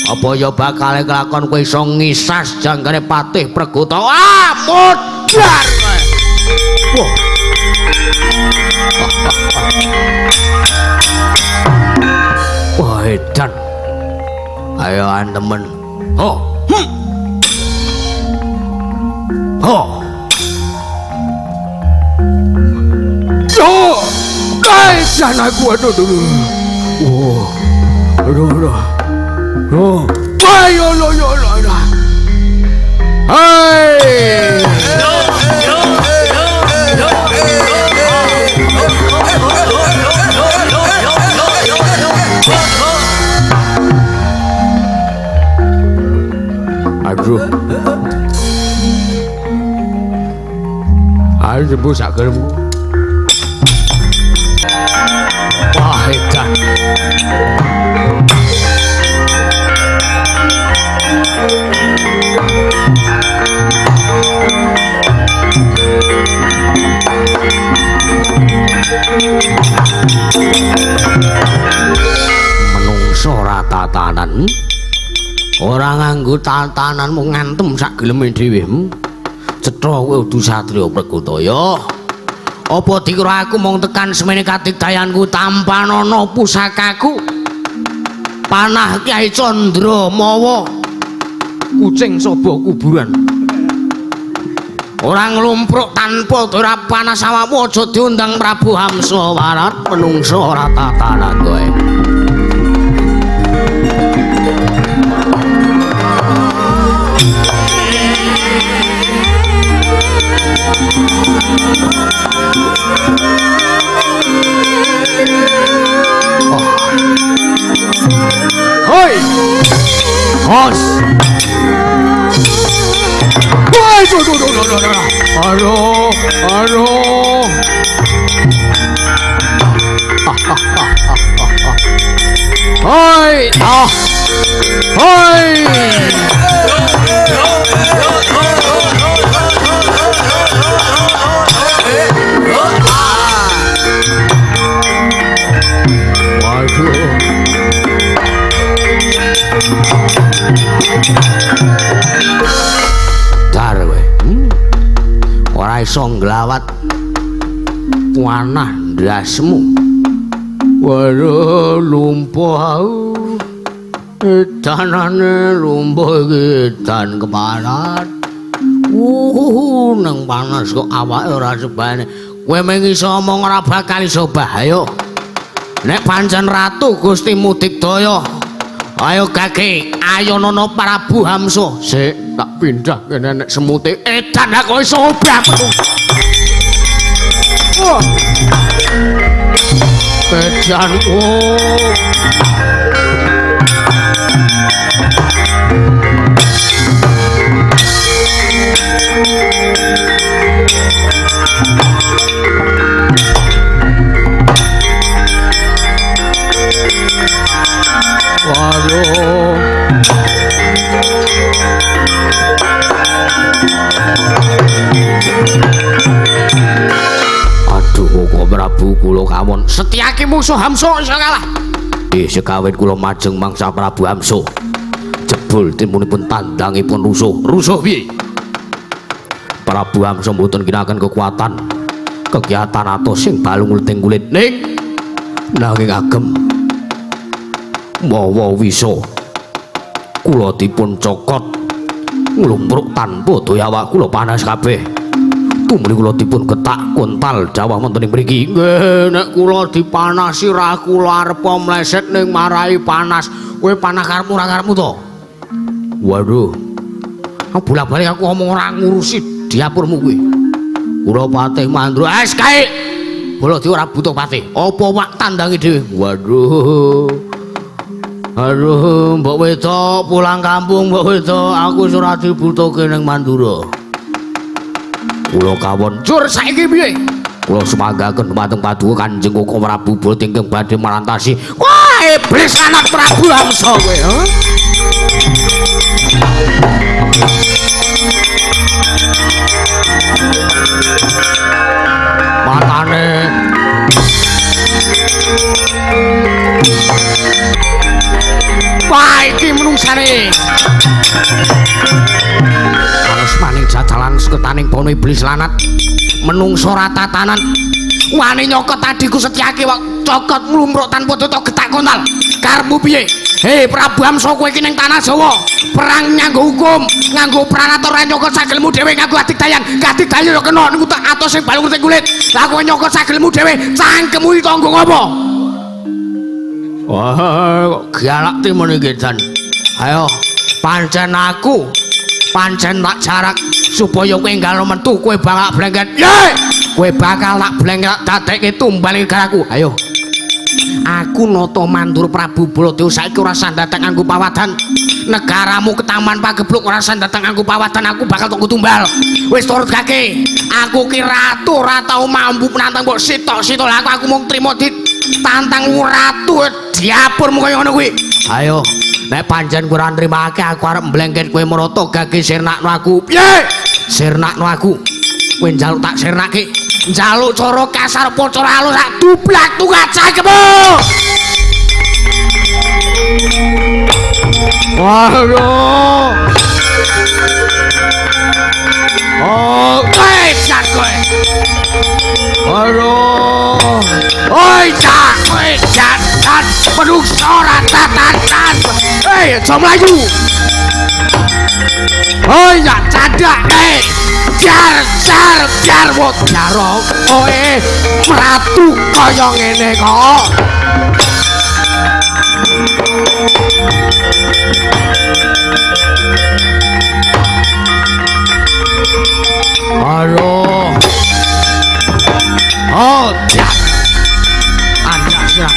Apa ya bakal kelakon kowe iso ngisas janggane Patih Praguta? Ah, modar kowe. Wah. Wah, edan. Ayo temen. Ho. Ho. Yo, kaisan aku aduh. Wah. Aduh. Oh, ayo lo. Hey. Aduh. Ayo bu sakelmu. Wah, edan. Menungso ora tatanan. Ora nganggo tatanan mung ngantem sak geleme dhewe. Cetha kowe udu satriya Pregutaya. Apa dikira aku mung tekan semene kadigdayanku tanpa ana pusakaku? Panah Kyai Candramawa. Kucing sobo kuburan. Ora nglumpruk tanpa ora panas awakmu aja diundang Prabu Hamsa Warat menungso ora tatanan kowe. Hoi. Hos. Woi, aduh. Hoi. Hoi. Dar kowe. Ora iso nglawat panah ndasmu. Waduh lumpuh. Edanane lumpuh iki edan keparat. Nang panas kok awake ora sebane. Kowe mung iso omong ora bakal iso bahaya. Nek pancen ratu Gusti Mudigdaya. Ayo Gage, ayo nono Prabu Hamsa. Sik tak pindah kene nek semute edan aku iso obah metu. Wah. Edanku. Waduh. Aduh kok Prabu kula kawon setyake musuh Hamsa iso kalah. Sekawit kula majeng mangsa Prabu Hamsa. Jebul timunipun tandangipun rusuh. Rusuh piye? Prabu Hamsa mboten kinaken kekuatan kegiatan atos sing balung ulting kulit ning nanging agem mawa wisa kula dipun cokot nglumpruk tanpa daya awak kula panas kabeh tumrap kula dipun getak kontal jawah wonten ing mriki nggih nek kula dipanasi ra kula arep mleset ning marai panas kowe panah karepmu ra karepmu to waduh bolak-balik aku ngomong ora ngurusi diapurmu kuwi kula patih mandro es kae bola di ora butuh patih apa wak tandangi dhewe waduh aduh mbok wedok pulang kampung mbok wedok aku ora dibutuhke ning Mandura kula kawon jur saiki piye kula semanggaken dumateng paduka Kanjeng Koko Prabu Bolo ingkang badhe marantasi wah iblis anak Prabu Hamsa kowe matane wah iki menungsane halus maning jadalan seketaning pono iblis lanat menungso ratatanan wani nyokot adiku Setyaki wak cokot nglumpruk tanpa tata getak kontal karepmu piye hei Prabu Hamsa kowe iki ning tanah Jawa perang nganggo hukum nganggo pranatur nyokot sagelmu dhewe nganggo adigdayan kadigdayan yo kena niku tak atos sing balung uting kulit lah kowe nyokot sagelmu dhewe cangkemmu iki tanggo ngopo wah kok galak timun iki Dan ayo pancen aku pancen tak jarak supaya kowe enggal metu kowe bakal blengket ye kowe bakal tak blengket dadekke tumbal iki karaku ayo aku nata mandur Prabu Baladewa saiki ora sandateng nganggo pawadan negaramu ketaman pagebluk ora sandateng nganggo pawadan aku bakal tunggu tumbal wis turut kake aku ki ratu ora tau mampu nantang kok sitok-sitok aku mung trimo ditantang ratu diapurmu kaya ngono kuwi ayo nek pancen kowe ora nrimake aku arep mblengket kowe marata gage sirnakno aku piye sirnakno aku kowe njaluk tak sirnake njaluk cara kasar apa cara halus sak dublak tukaca kebo waduh oh jan kowe waduh oi jan penungso ratatan hei aja mlayu oi ya cadak jar wot jaro kowe mratu kaya ngene kok aduh oh jar anjak sirah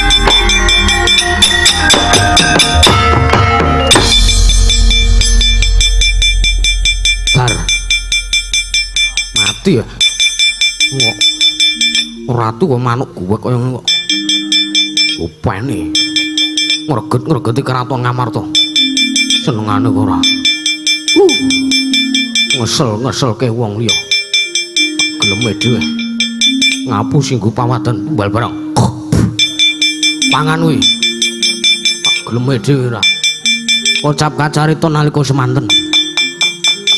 mati ya kok ratu kok manuk gue kaya ngono kok opene ngreget-ngregeti keraton Ngamarta senengane kok ora ngesel-ngeselke wong liya geleme dhewe ngapusi nggo pawadan tumbal barang pangan kuwi geleme dhewe ora kocap kacarita nalika semanten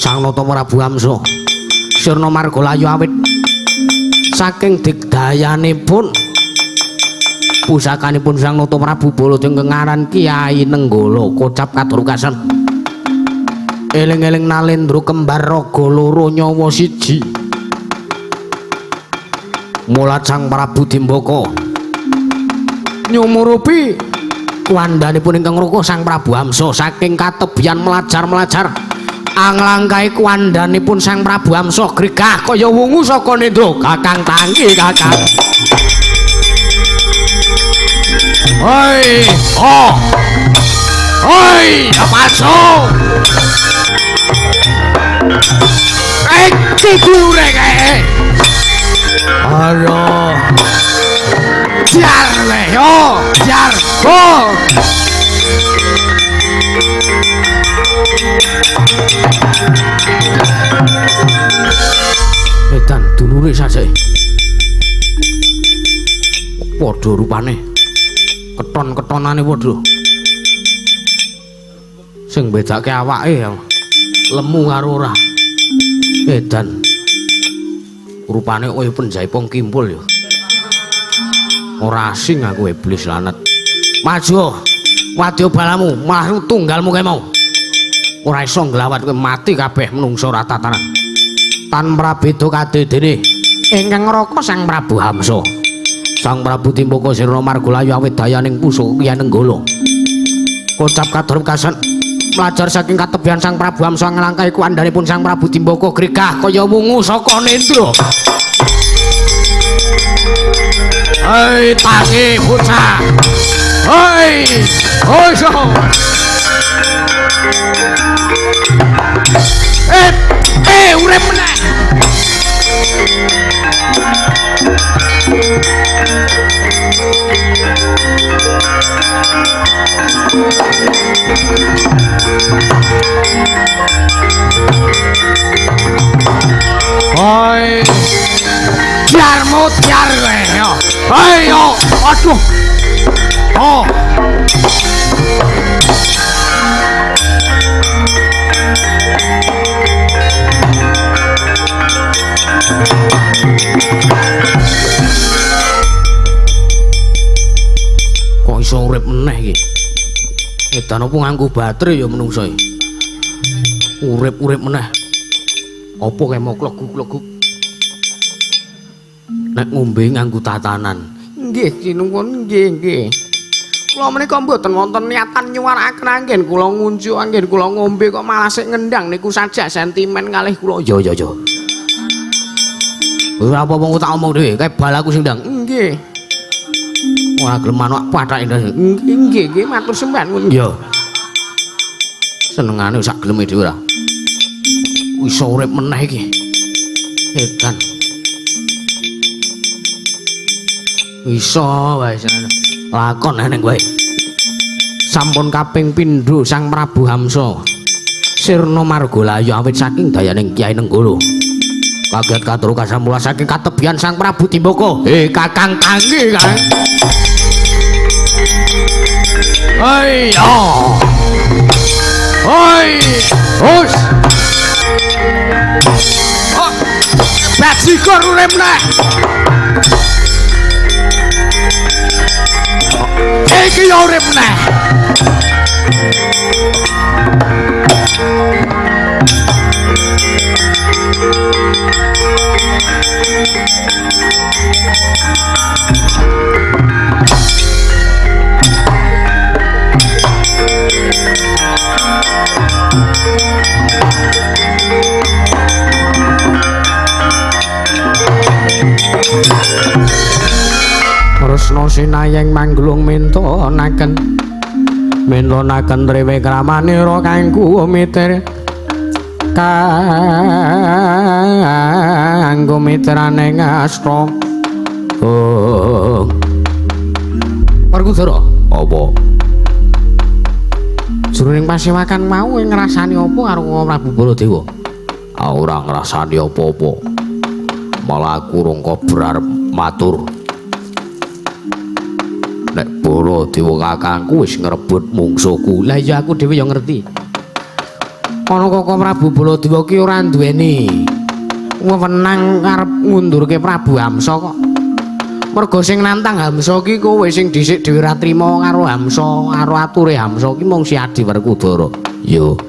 Sang Nata Prabu Hamsa Sirna Margalayu awit saking digdayanipun pusakanipun Sang Nata Prabu Baladewa ingkang ngaran Kyai Nenggala kocap katurukasan eling-eling Nalendra kembar raga loro nyawa siji mulat Sang Prabu Dimbaka nyumurupi kuwandanipun ingkang rukuh Sang Prabu Hamsa saking katebian melajar-melajar anglangkai kuwandanipun Sang Prabu Hamsa gregah kaya wungu saka nendra kakang tangki kakang oi oh oi apaso iki glure kae aduh jar le yo jar oh edan dulure sajake padha rupane keton-ketonane padha sing bedake awake lemu karo ora edan Rupane koyo penjaipong kimpul ya. Ora asing aku iblis lanet. Maju. Wadya balamu, malah tunggalmu kae mau. Ora iso nglawat kowe mati kabeh menungso ora tatanan. Tan prabeda kadedene ingkang ngraka Sang Prabu Hamsa. Sang Prabu Timbaka Sirna Margalayu awit dayaning pusaka Yanenggala. Kocap kadhep kasan mlajar saking katebian Sang Prabu Hamsa nglangkahi kuwandanipun Sang Prabu Timbaka gregah kaya wungu saka nendra. Hei tangi bocah. Hei, oiso. Urip meneh. Hoi. Biar mutiar kowe yo. Ayo, aduh. Oh. Kok iso urip meneh iki? Edan apa nganggo baterai ya menungso iki. Urip-urip meneh. Apa kae mau kleguk-kleguk? Nek ngombe nganggo tatanan. Nggih, sinuwun nggih. Kula menika mboten wonten niatan nyuwarakaken anggen kula ngunjuk anggen kula ngombe kok malah sik ngendang niku saja sentimen kalih kula. Ya. Ora apa-apa tak omong dhewe, kae balaku sing ndang. Nggih. Ora gelem manuk pathake ndas. Nggih, matur sembah ngono. Ya. Senengane sak geleme dhewe ora. Wis urip meneh iki. Edan. Iso wae sana. Lakon ning kowe. Sampun kaping pindho Sang Prabu Hamsa Sirna Margalayu awit saking dayaning Kyai Nenggala. Kaget katuru kasampula saking katebian Sang Prabu Timbaka. Kakang kangge Kang. Hei, oh. Hoi. Hus. Oh. Bajigur urip meneh. Iki yo urip meneh. Resna sinayeng manglung mentonaken rewe kramanira kanggo mitir kanggo mitraning asta. Oh. Pargudara, apa? Jroning pasewakan mau ngrasani apa karo Prabu Baladewa? Ora ngrasani apa-apa. Malah aku rungka berar matur. Nek Baladewa kakangku wis ngrebut mungsuku. Lah ya aku dhewe ya ngerti. Ana kok Prabu Baladewa ki ora duweni wewenang arep ngundurke Prabu Hamsa kok. Mergo sing nantang Hamsa ki kowe sing dhisik dhewe ra trima karo Hamsa, karo ature Hamsa ki mung si Adi Werkudara. Yo.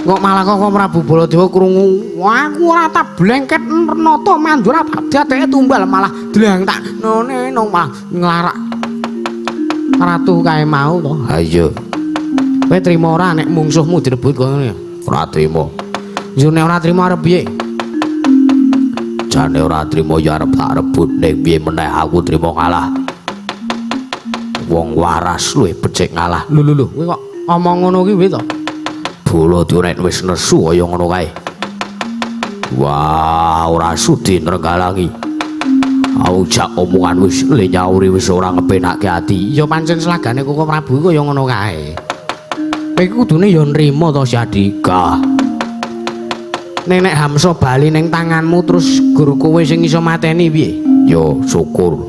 Kok malah kok Prabu Baladewa krungu, aku ora tak blengket nata mandura tak dadeke tumbal malah dlang tak none nang malah nglarak ratu kae mau to. Ha iya. Kowe trima ora nek mungsuhmu direbut koyo ngene? Ora trima. Yo nek ora trima arep piye? Jane ora trima ya arep tak rebut nek piye meneh aku trima kalah. Wong waras luwih becik ngalah. Lho kowe kok omong ngono ki piye to? Baladewa nek wis nesu kaya ngono kae. Wah, ora sudi nrenggalangi. Aujak omongan wis le nyauri wis ora ngepenake ati. Ya pancen selagane Koko Prabu kaya ngono kae. Kowe kudune ya nrimo to Si Adhika. Nek Hamsa bali ning tanganmu terus guru kowe sing iso mateni piye? Ya syukur.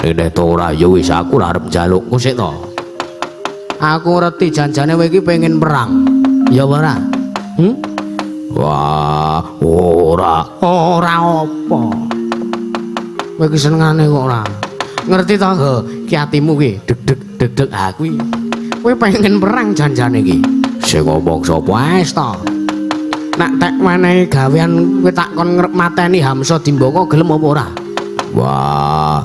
Nek to ora ya wis aku arep njaluk sik to. Aku ngerti janjane kowe iki pengen perang. Ya ora? Wah, Ora apa. Kowe ki senengane kok ora. Ngerti to, ki atimu ki deg-deg ha kuwi. Kowe pengen perang janjane iki. Sing ngomong sapa wis to. Nak tek menehi gawean kowe tak kon mateni Hamsa Dimbaka gelem apa ora? Wah.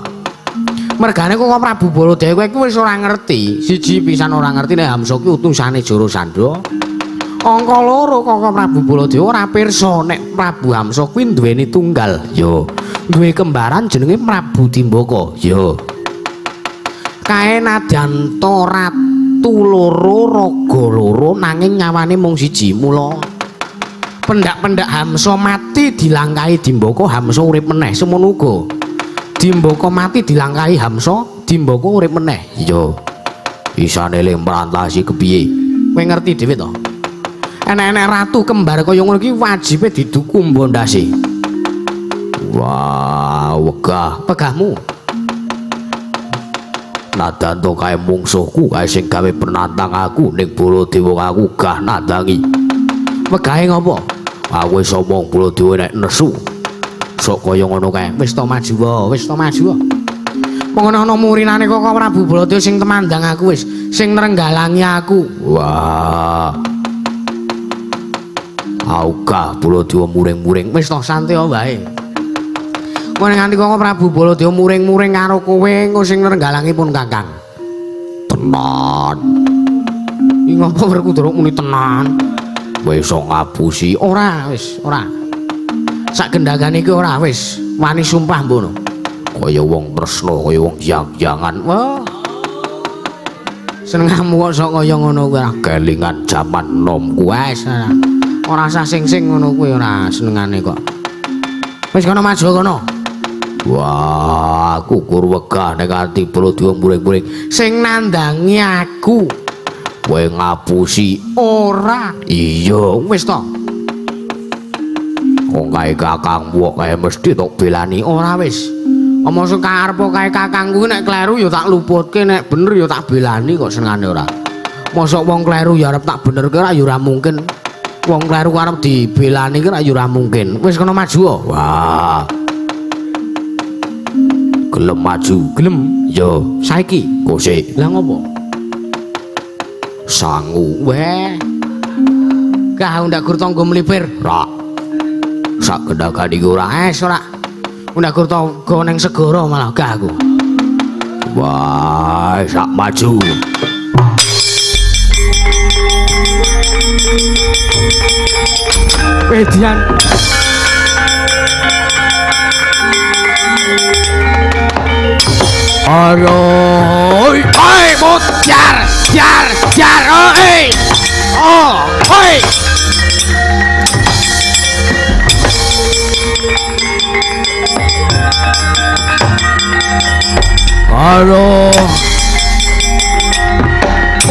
Mergane kok Prabu Baladewa kowe wis ora ngerti. Siji pisan ora ngerti nek Hamsa ki utusane Jarasandha. Angka loro kok Prabu Baladewa ora pirsa nek Prabu Hamsa kuwi duweni tunggal. Yo, duwe kembaran jenenge Prabu Dimbaka. Yo. Kae nadyan to ratu loro raga loro nanging nyawane mung siji. Mula pendak-pendak Hamsa mati dilangkahi Dimbaka, Hamsa urip meneh. Semono uga Dimbaka mati dilangkahi Hamsa, Dimbaka urip meneh. Iya. Isane le mrantasi kepiye? Kowe ngerti dhewe to? Enek-enek ratu kembar kaya ngono iki wajibe diduku mbondase. Wah, wegah pegahmu. Nadan to kae mungsuhku kae sing gawe penantang aku ning Baladewa aku gah nandangi. Wegahe ngopo? Aku wis omong Baladewa nek nesu. Sok kaya ngono kae. Wis to maju wae, wis to maju wae. Monggo ana murinane kok Prabu Baladewa sing temandang aku wis, sing nrenggalangi aku. Wah. Auka Baladewa muring-muring. Wis to santai wae. Kok nganti kok Prabu Baladewa muring-muring karo kowe engko sing nrenggalangi pun Kakang. Tenan. Iki ngopo Werkudara muni tenan? Wis iso ngapusi ora wis, ora. Sak gendagane iki ora wis, wani sumpah mbono. Kaya wong tresna, kaya wong jang-jangan. Wah. Senengmu kok sok kaya ngono kuwi, kelingan jaman nom kuwi wis. Ora usah sing-sing ngono kuwi ora senengane kok. Wis kono maju kono. Wah, aku kur wegah nek ati Baladewa muring-muring sing nandangi aku. Kowe ngapusi ora. Iya, wis to. Wong kae kakangmu kok kae mesti tok belani ora wis. Omong sing karep kae kakangku nek kleru ya tak luputke, nek bener ya tak belani kok senengane ora. Mosok wong kleru ya arep tak benerke ora ya ora mungkin. Wong kleru arep dibelani ki ora ya ora mungkin. Wis kono maju. Wah. Gelem maju, gelem. Yo, saiki kok sik. Lah ngopo? Sangu weh. Kah ndak gur tangga mlipir. Ra. Sak gendagan iki ora es ora. Ndak gur tangga ning segara malah gah aku. Wah, sak maju. Pedian. Aduh, oi, mut, jar, oi, oh, oi. Aduh,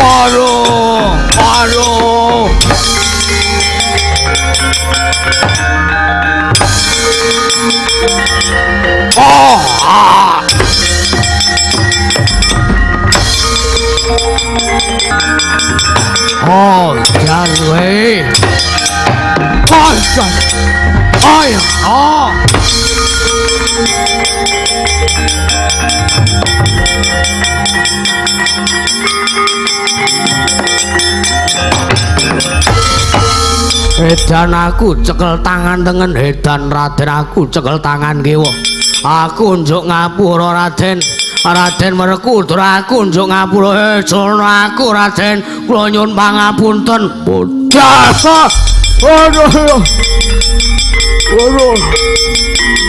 aduh. Oh, ah. Oh, jangan weh. Oh, jangan. Oh, ya. Oh. Edan aku cekel tangan dengan edan Raden aku cekel tangan kiwa. Aku njuk ngapura Raden. Raden Werkudara aku njuk ngapura. Jono aku Raden kula nyuwun pangapunten. Bocah. Aduh. Aduh.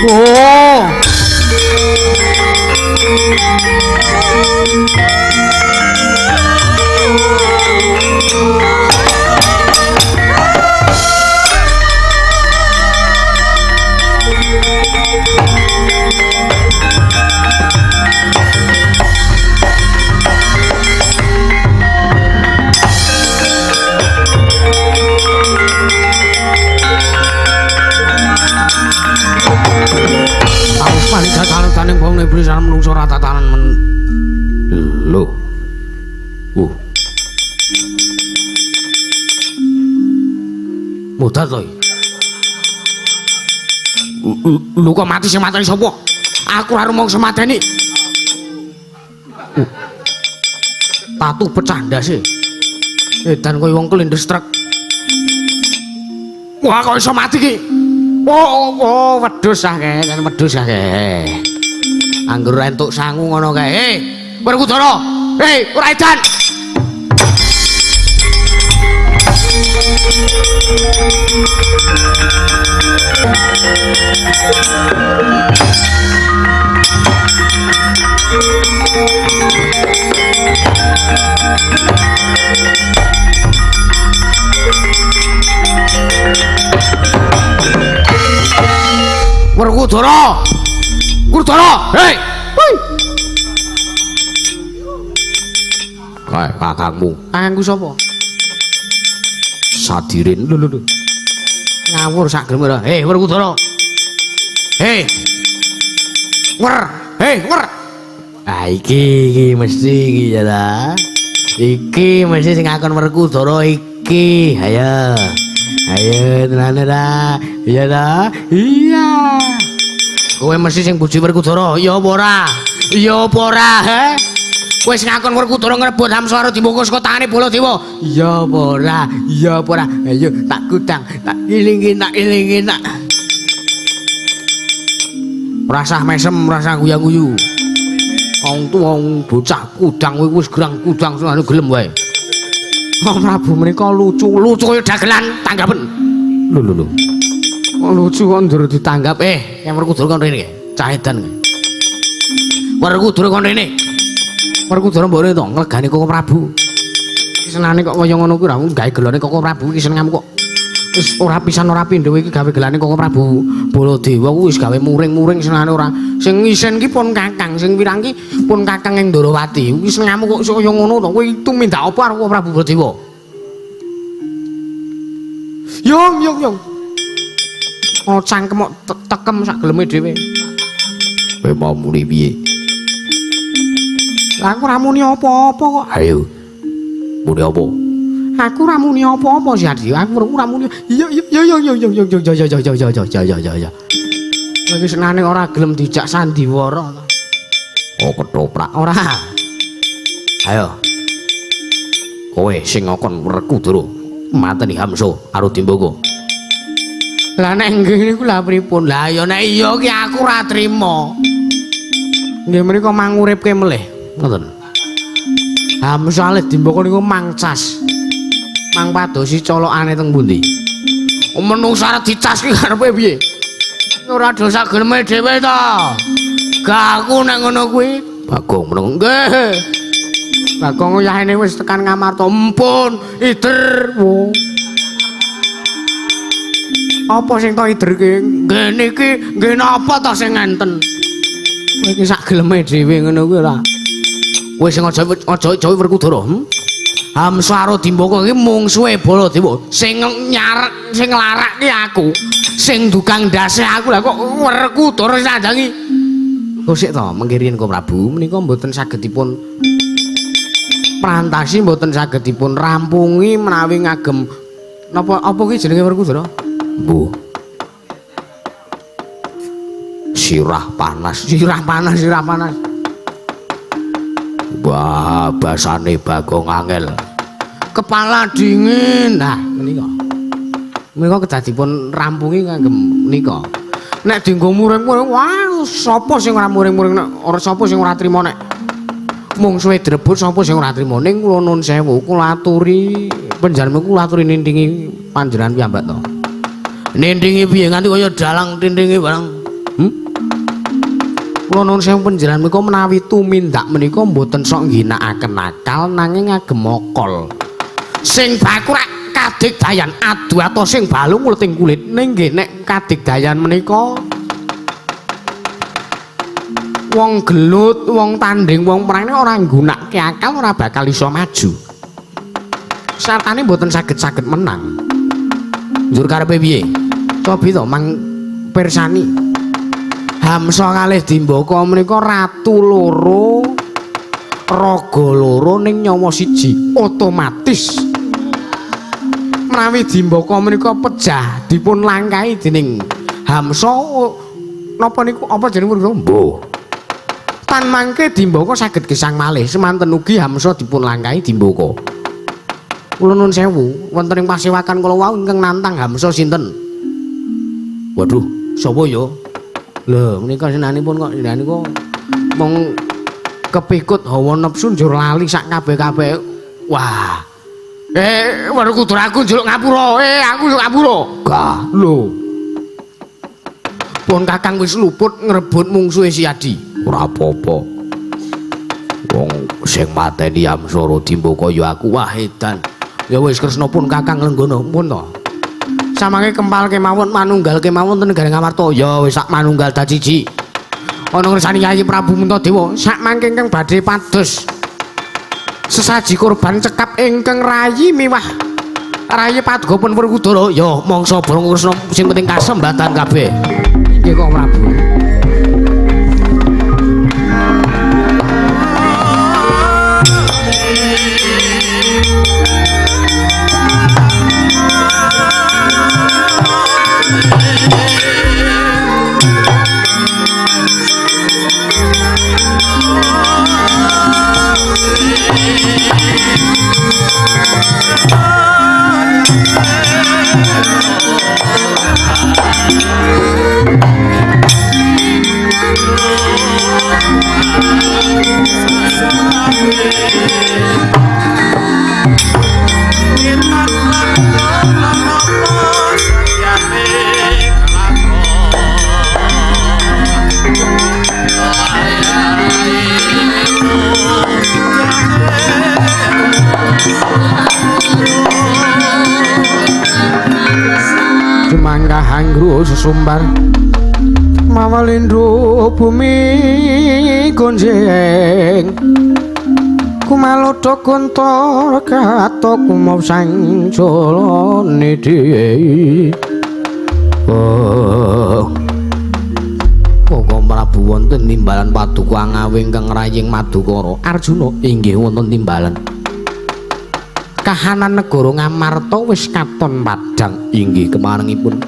Oh. Taning bom nek iblis arep menungso ra tatanan men. Lho. Mudat to. Lho kok mati sing mateni sapa? Aku ora rumangsa mateni. Tatu pecah ndase. Edan koyo wong kelindes truk. Wah kok iso mati ki? Oh, wedhus akeh, kan wedhus akeh. Angger entuk sangu ngono kae. Werkudara. Ora edan. Werkudara. Hei. Kae kakangmu. Kakangku sapa? Sadirin. Lho. Ngawur sak gelem. Hei, Werkudara. Hei. Wer. Ah iki mesti iki ya ta. Iki mesti sing ngakon Werkudara iki. Ayo tenan ta. Iya ta? Iya. Kowe mesti sing bojo Werkudara, ya apa ora? Ya apa ora, he? Kowe sing ngakon Werkudara ngrebut Hamswara dimbungkus saka tangane Baladewa. Ya apa ora? Ya apa ora? Ayo tak kudang, tak ilingi tak. Rasah mesem, rasah guyu-guyu. Wong tuwa bocah kudang kowe wis gerang kudang sing gelem wae. Wong Prabu menika lucu kaya dagelan tanggapen. Lho. Lucu kok ndur ditanggap. Yang Werkudara kon rene. Cah edan. Werkudara kon rene. Werkudara mbok to nglegani Koko Prabu. Senane kok kaya ngono kuwi ra gawe gelane Koko Prabu iki senengmu kok. Wis ora pisan ora pindho iki gawe gelane Koko Prabu Baladewa kuwi wis gawe muring-muring senane ora. Sing ngisen ki pun Kakang, sing wirang ki pun Kakang ing Ndarawati. Wis senengmu kok kaya ngono to. Kowe tumindak apa karo Koko Prabu Baladewa? Yung. Oh cangkem kok tekem sak geleme dhewe. Kowe mau muni piye? Lah aku ora muni apa-apa kok. Ayo. Muni apa? Aku ora muni apa-apa sih Adi. Aku ora muni. Iya. Kowe senane ora gelem dijak sandiwara to. Oh ketoprak ora. Ayo. Kowe sing ngokon Werkudara mateni Hamsa karo Dimbaka. Lah nek nggih niku lha pripun? Lah ya nek iya ki aku ora trima. Nggih menika manguripke melih. Ngoten. Hamsa le Dimbaka niku mangcas. Mang padosi colokane teng pundi? Menungsa arep dicas ki karepe piye? Ora dosa geleme dhewe to. Gak aku nek ngono kuwi. Bagong meneng. Nggih. Bagong yahene wis tekan Ngamarta. Empun, ider. Apa sing to ider ki? Nggih niki nggih napa to sing ngenten? Kowe iki sak geleme dhewe ngono kuwi ora. Kowe sing aja Werkudara. Hamswara Dimbaka iki mungsuhe Baladewa. Sing nyarek sing larak ki aku. Sing dukang ndase aku lah kok Werkudara sandangi. Kok sik to mengkirin Koko Prabu menika mboten saged dipun prantasi mboten saged dipun rampungi menawi ngagem napa apa ki jenenge Werkudara? Bu. Sirah panas. Wah, basane Bagong angel. Kepala dingin. Nah, menika kedadipun rampungi kagem menika. Nek dienggo muring-muring, wah, sapa sing ora muring-muring nek ora sapa sing ora trima nek mungsuhe drebut sapa sing ora trima ning kula nuwun sewu, kula aturi panjenengan kula aturi nindingi panjenengan piyambak to. Nindingi piye nganti kaya dalang tindingi barang. Kula nuwun sewu panjenengan menika menawi tumindak menika mboten sok ngginakaken akal nanging ngagem akal. Sing bakurak kadigdayan adu atau sing balung mleting kulit ning nggih nek kadigdayan menika wong gelut, wong tanding, wong perang ini ora nggunakake akal ora bakal iso maju. Sartane mboten saged menang. Njur karepe piye? Cobi to mang pirsani. Hamsa kalih Dimbaka menika ratu loro, raga loro ning nyawa siji, otomatis menawi Dimbaka menika pejah dipun langkahi dening Hamsa napa niku apa jeneng punika? Mbuh. Tan mangke Dimbaka saged gesang malih semanten ugi Hamsa dipun langkahi Dimbaka. Kula nuwun sewu, wonten ing pasewakan kula wau ingkang nantang Hamsa sinten? Waduh, sapa ya? Lho, menika senanipun kok niku mong kepikut hawa nepsu njur lali sak kabeh-kabeh. Wah. Waduh kudu aku njaluk ngapura. Aku njaluk ngapura. Gah, lho. Pun Kakang wis luput ngrebut mungsuhe Si Adi. Ora apa-apa. Wong sing mateni Amsara Dimbaka ya aku wahedan. Ya wis Kresna pun Kakang Lenggono pun to. Samangke kempal kemawon manunggal kemawon ten negara Ngamarta. Ya wis sak manunggal dadi siji. Ana ngersani Yayi Prabu Muntadewa sak mangke ingkang badhe pados sesaji korban cekap ingkang rayi miwah rayi paduka pun Werkudara ya mangsa Barang Kresna sing penting kasembatan kabeh. Nggih kok Prabu. Hanggru sesumbar mawalindro bumi gonjeng kumalodo gontor kato kumau sang jolone dhewe Koko Prabu wonten timbalan paduka ngawe ingkang raying Madukara Arjuna inggih wonten timbalan kahanan negara Ngamarta wis katon padhang inggih kemarengipun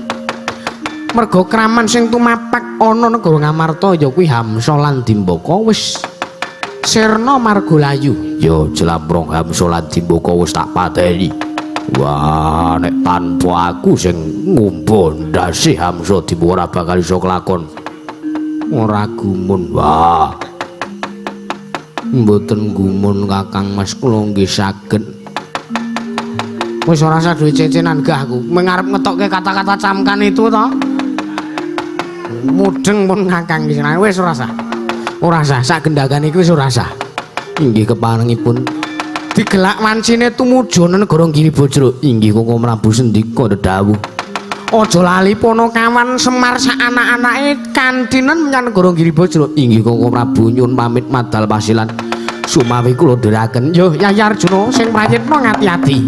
merga kraman sing tumapak ana negara Ngamarta ya kuwi Hamsa lan Dimbaka wis sirna margalayu ya jlamprong Hamsa lan Dimbaka wis tak pateni. Wah nek tanpa aku sing ngumba ndase Hamsa Dimbaka ora bakal iso kelakon ora gumun. Wah mboten gumun Kakang Mas kula nggih saged wis ora usah duwe cecenan gah aku mengarep ngetokke kata-kata camkan itu to mudeng pun Kakang Kisna wis ora usah sak gendagan iki wis ora usah inggih keparengipun digelak wancine tumuju negara Giribajra inggih Koko Prabu sendika dedhawuh aja lali Panakawan Semar sak anak-anake kantinen menyang negara Giribajra inggih Koko Prabu nyuwun pamit madal pasilan sumawi kula dherekaken yo Yayi Arjuna sing prayitna ngati-ati.